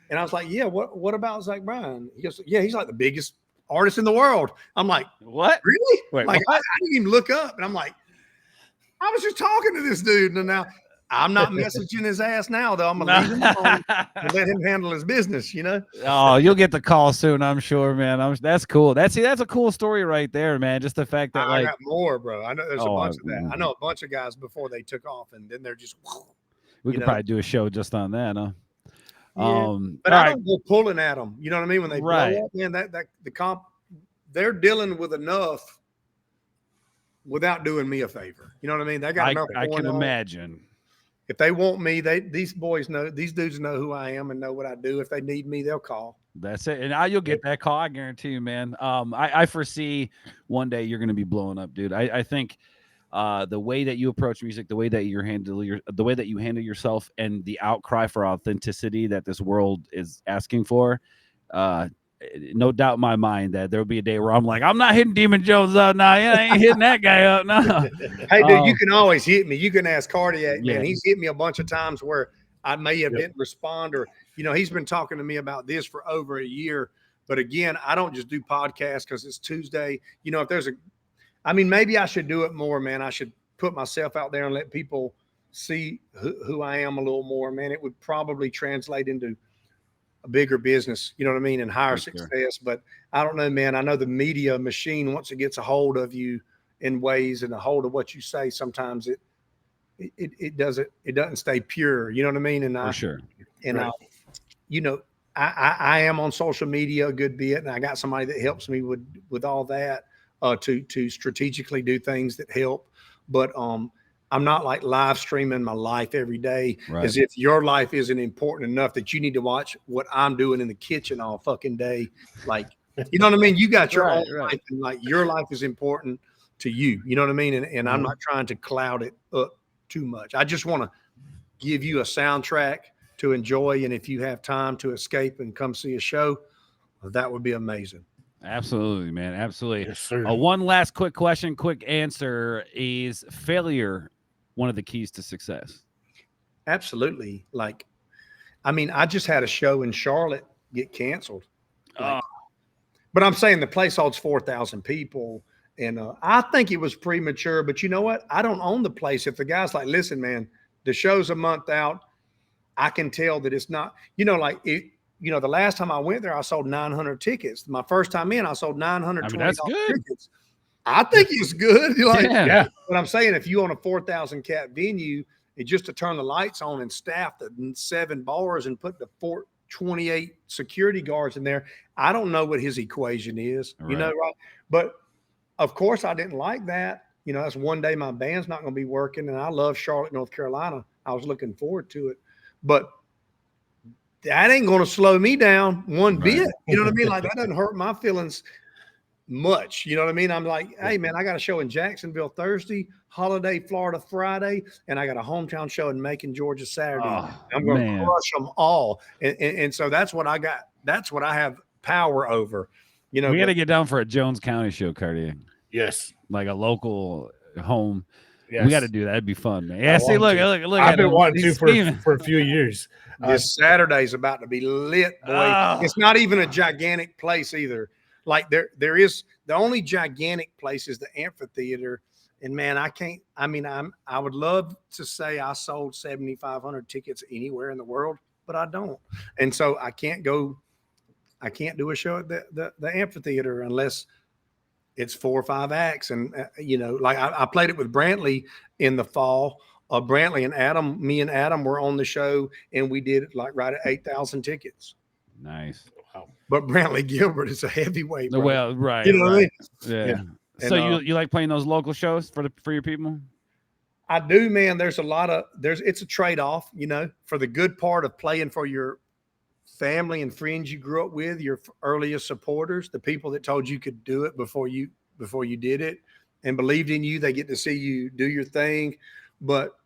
And I was like, yeah, what about Zach Bryan? He goes, yeah, he's like the biggest artist in the world. I'm like, what? Really? Wait, like, I didn't even look up. And I'm like, I was just talking to this dude. And now I'm not messaging his ass now, though. I'm going to leave him alone and let him handle his business, Oh, you'll get the call soon, I'm sure, man. That's cool. That's a cool story right there, man. Just the fact that I got more, bro. I know there's a bunch of that. I know a bunch of guys before they took off, and then they're just. We could probably do a show just on that, huh? Yeah. But I don't go pulling at them. You know what I mean? When they blow up, man, that the comp, they're dealing with enough without doing me a favor. You know what I mean? They got enough. I can imagine. If they want me, these dudes know who I am and know what I do. If they need me, they'll call. That's it. And now you'll get that call, I guarantee you, man. I foresee one day you're going to be blowing up, dude. I think the way that you approach music, the way that you handle yourself, and the outcry for authenticity that this world is asking for, no doubt in my mind that there'll be a day where I'm like, I'm not hitting Demun Jones up now. Yeah, I ain't hitting that guy up now. Hey, dude, you can always hit me. You can ask Cardiac, man. He's hit me a bunch of times where I may have didn't respond, or he's been talking to me about this for over a year. But again, I don't just do podcasts because it's Tuesday. If there's maybe I should do it more, man. I should put myself out there and let people see who I am a little more, man. It would probably translate into a bigger business, you know what I mean, and higher success. But I don't know, man. I know the media machine, once it gets a hold of you in ways and a hold of what you say, sometimes it doesn't stay pure. You know what I mean? And I am on social media a good bit, and I got somebody that helps me with all that to strategically do things that help. But I'm not like live streaming my life every day as if your life isn't important enough that you need to watch what I'm doing in the kitchen all fucking day. Like, you know what I mean? You got your own life, and like your life is important to you. You know what I mean? And I'm not trying to cloud it up too much. I just want to give you a soundtrack to enjoy. And if you have time to escape and come see a show, that would be amazing. Absolutely, man. Absolutely. Yes, sir. One last quick question, quick answer. Is failure one of the keys to success? Absolutely. Like, I just had a show in Charlotte get canceled. But I'm saying the place holds 4,000 people. And I think it was premature, but you know what? I don't own the place. If the guy's like, listen, man, the show's a month out, I can tell that it's not, the last time I went there, I sold 900 tickets. My first time in, I sold 920 that's good. tickets. I think it's good. Yeah. But I'm saying if you own a 4,000 cap venue, it just to turn the lights on and staff the 7 bars and put the 28 security guards in there, I don't know what his equation is, right? But of course, I didn't like that. That's one day my band's not going to be working, and I love Charlotte, North Carolina. I was looking forward to it, but that ain't going to slow me down one bit. You know what I mean? Like, that doesn't hurt my feelings much. You know what I mean? I'm like, hey, man, I got a show in Jacksonville Thursday, Holiday, Florida Friday, and I got a hometown show in Macon, Georgia Saturday. I'm going to crush them all. And so that's what I got. That's what I have power over. We got to get down for a Jones County show, Cardiac. Yes. Like a local home. Yes. We got to do that. That'd be fun, man. Yeah, see, look. I've been wanting to for a few years. This Saturday's about to be lit, boy. It's not even a gigantic place either. Like there is the only gigantic place is the amphitheater. And man, I would love to say I sold 7,500 tickets anywhere in the world, but I don't. And so I can't do a show at the amphitheater unless it's 4 or 5 acts. And, like I played it with Brantley in the fall. Brantley and Adam, me and Adam were on the show, and we did it like right at 8,000 tickets. Nice. Wow. But Brantley Gilbert is a heavyweight. Bro. Well, right. You know what I mean? Yeah. So you like playing those local shows for your people? I do, man. There's it's a trade-off, you know, for the good part of playing for your family and friends you grew up with, your earliest supporters, the people that told you could do it before you did it and believed in you. They get to see you do your thing. But,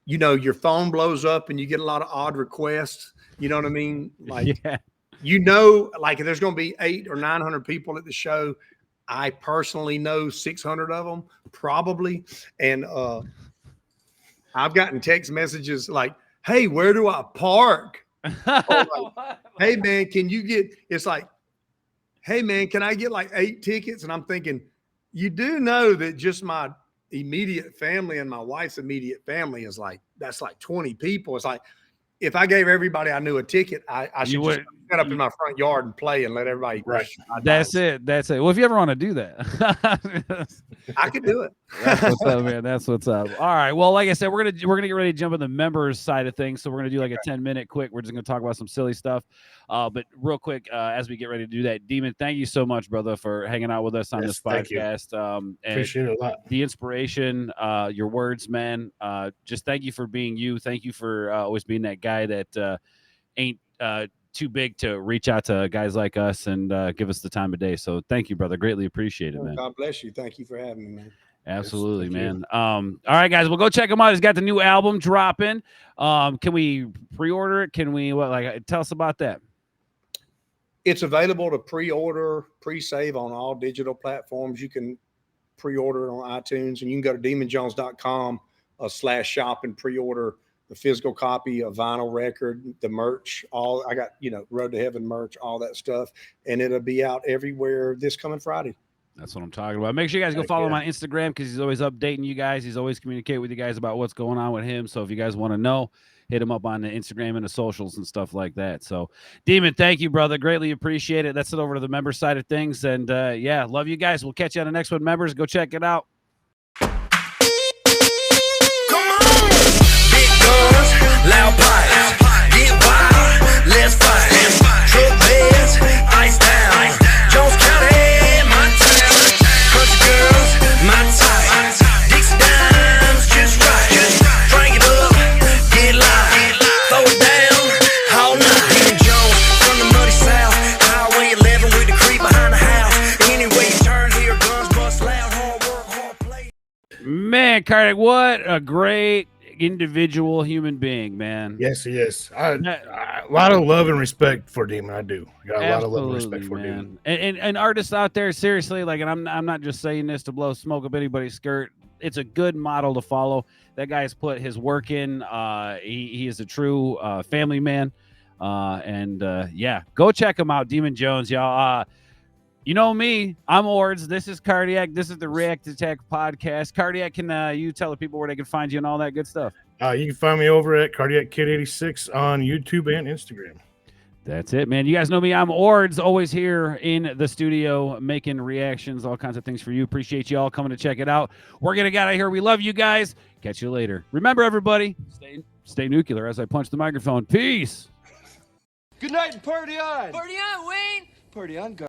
you know, your phone blows up and you get a lot of odd requests. You know what I mean? Like, Yeah. you know, like if there's going to be 800 or 900 people at the show, I personally know 600 of them probably. And I've gotten text messages like, hey, where do I park? Like, hey, man, can you get, it's like, hey, man, can I get like 8 tickets? And I'm thinking, you do know that just my immediate family and my wife's immediate family is like, that's like 20 people. It's like, if I gave everybody I knew a ticket, I should just set up in my front yard and play and let everybody. Right. That's it. That's it. Well, if you ever want to do that, I could do it. That's what's up, man. That's what's up. All right. Well, like I said, we're gonna get ready to jump on the members side of things. So we're gonna do like a 10-minute quick. We're just gonna talk about some silly stuff. But real quick, as we get ready to do that, Demon, thank you so much, brother, for hanging out with us on this podcast. And appreciate it a lot. The inspiration, your words, man. Just thank you for being you. Thank you for always being that guy that ain't too big to reach out to guys like us and give us the time of day. So thank you, brother. Greatly appreciate it, man. God bless you. Thank you for having me, man. Absolutely, Yes, man. All right, guys, we'll go check him out. He's got the new album dropping. Can we pre-order it? Can we tell us about that? It's available to pre-order, pre-save on all digital platforms. You can pre-order it on iTunes, and you can go to demunjones.com/shop and pre-order the physical copy, a vinyl record, the merch, all I got, you know, Road to Heaven merch, all that stuff. And it'll be out everywhere this coming Friday. That's what I'm talking about. Make sure you guys go follow him on Instagram because he's always updating you guys. He's always communicating with you guys about what's going on with him. So if you guys want to know, hit him up on the Instagram and the socials and stuff like that. So, Demon, thank you, brother. Greatly appreciate it. That's it over to the member side of things. And yeah, love you guys. We'll catch you on the next one, members. Go check it out. Loud pipes, get wild, let's fight. Truck beds, ice down. Jones County, my town. Country girls, my type. Dixie dimes, just right. Crank it up, get live. Throw it down, all night. Demun Jones from the muddy south. Highway 11 with the creep behind the house. Anyway you turn here, guns bust loud. Hard work, hard play. Man, Kartik, what a great individual human being, man. Yes, he is. A lot of love and respect for Demon. I do. Got a lot of love and respect for Demon. And artists out there, seriously, like, and I'm not just saying this to blow smoke up anybody's skirt. It's a good model to follow. That guy's put his work in. He is a true family man. Yeah, go check him out, Demun Jones, y'all. You know me, I'm Ords. This is Cardiac. This is the React Attack podcast. Cardiac, can you tell the people where they can find you and all that good stuff? You can find me over at Cardiac Kid 86 on YouTube and Instagram. That's it, man. You guys know me. I'm Ords, always here in the studio making reactions, all kinds of things for you. Appreciate you all coming to check it out. We're going to get out of here. We love you guys. Catch you later. Remember, everybody, stay nuclear as I punch the microphone. Peace. Good night and party on. Party on, Wayne. Party on, guys.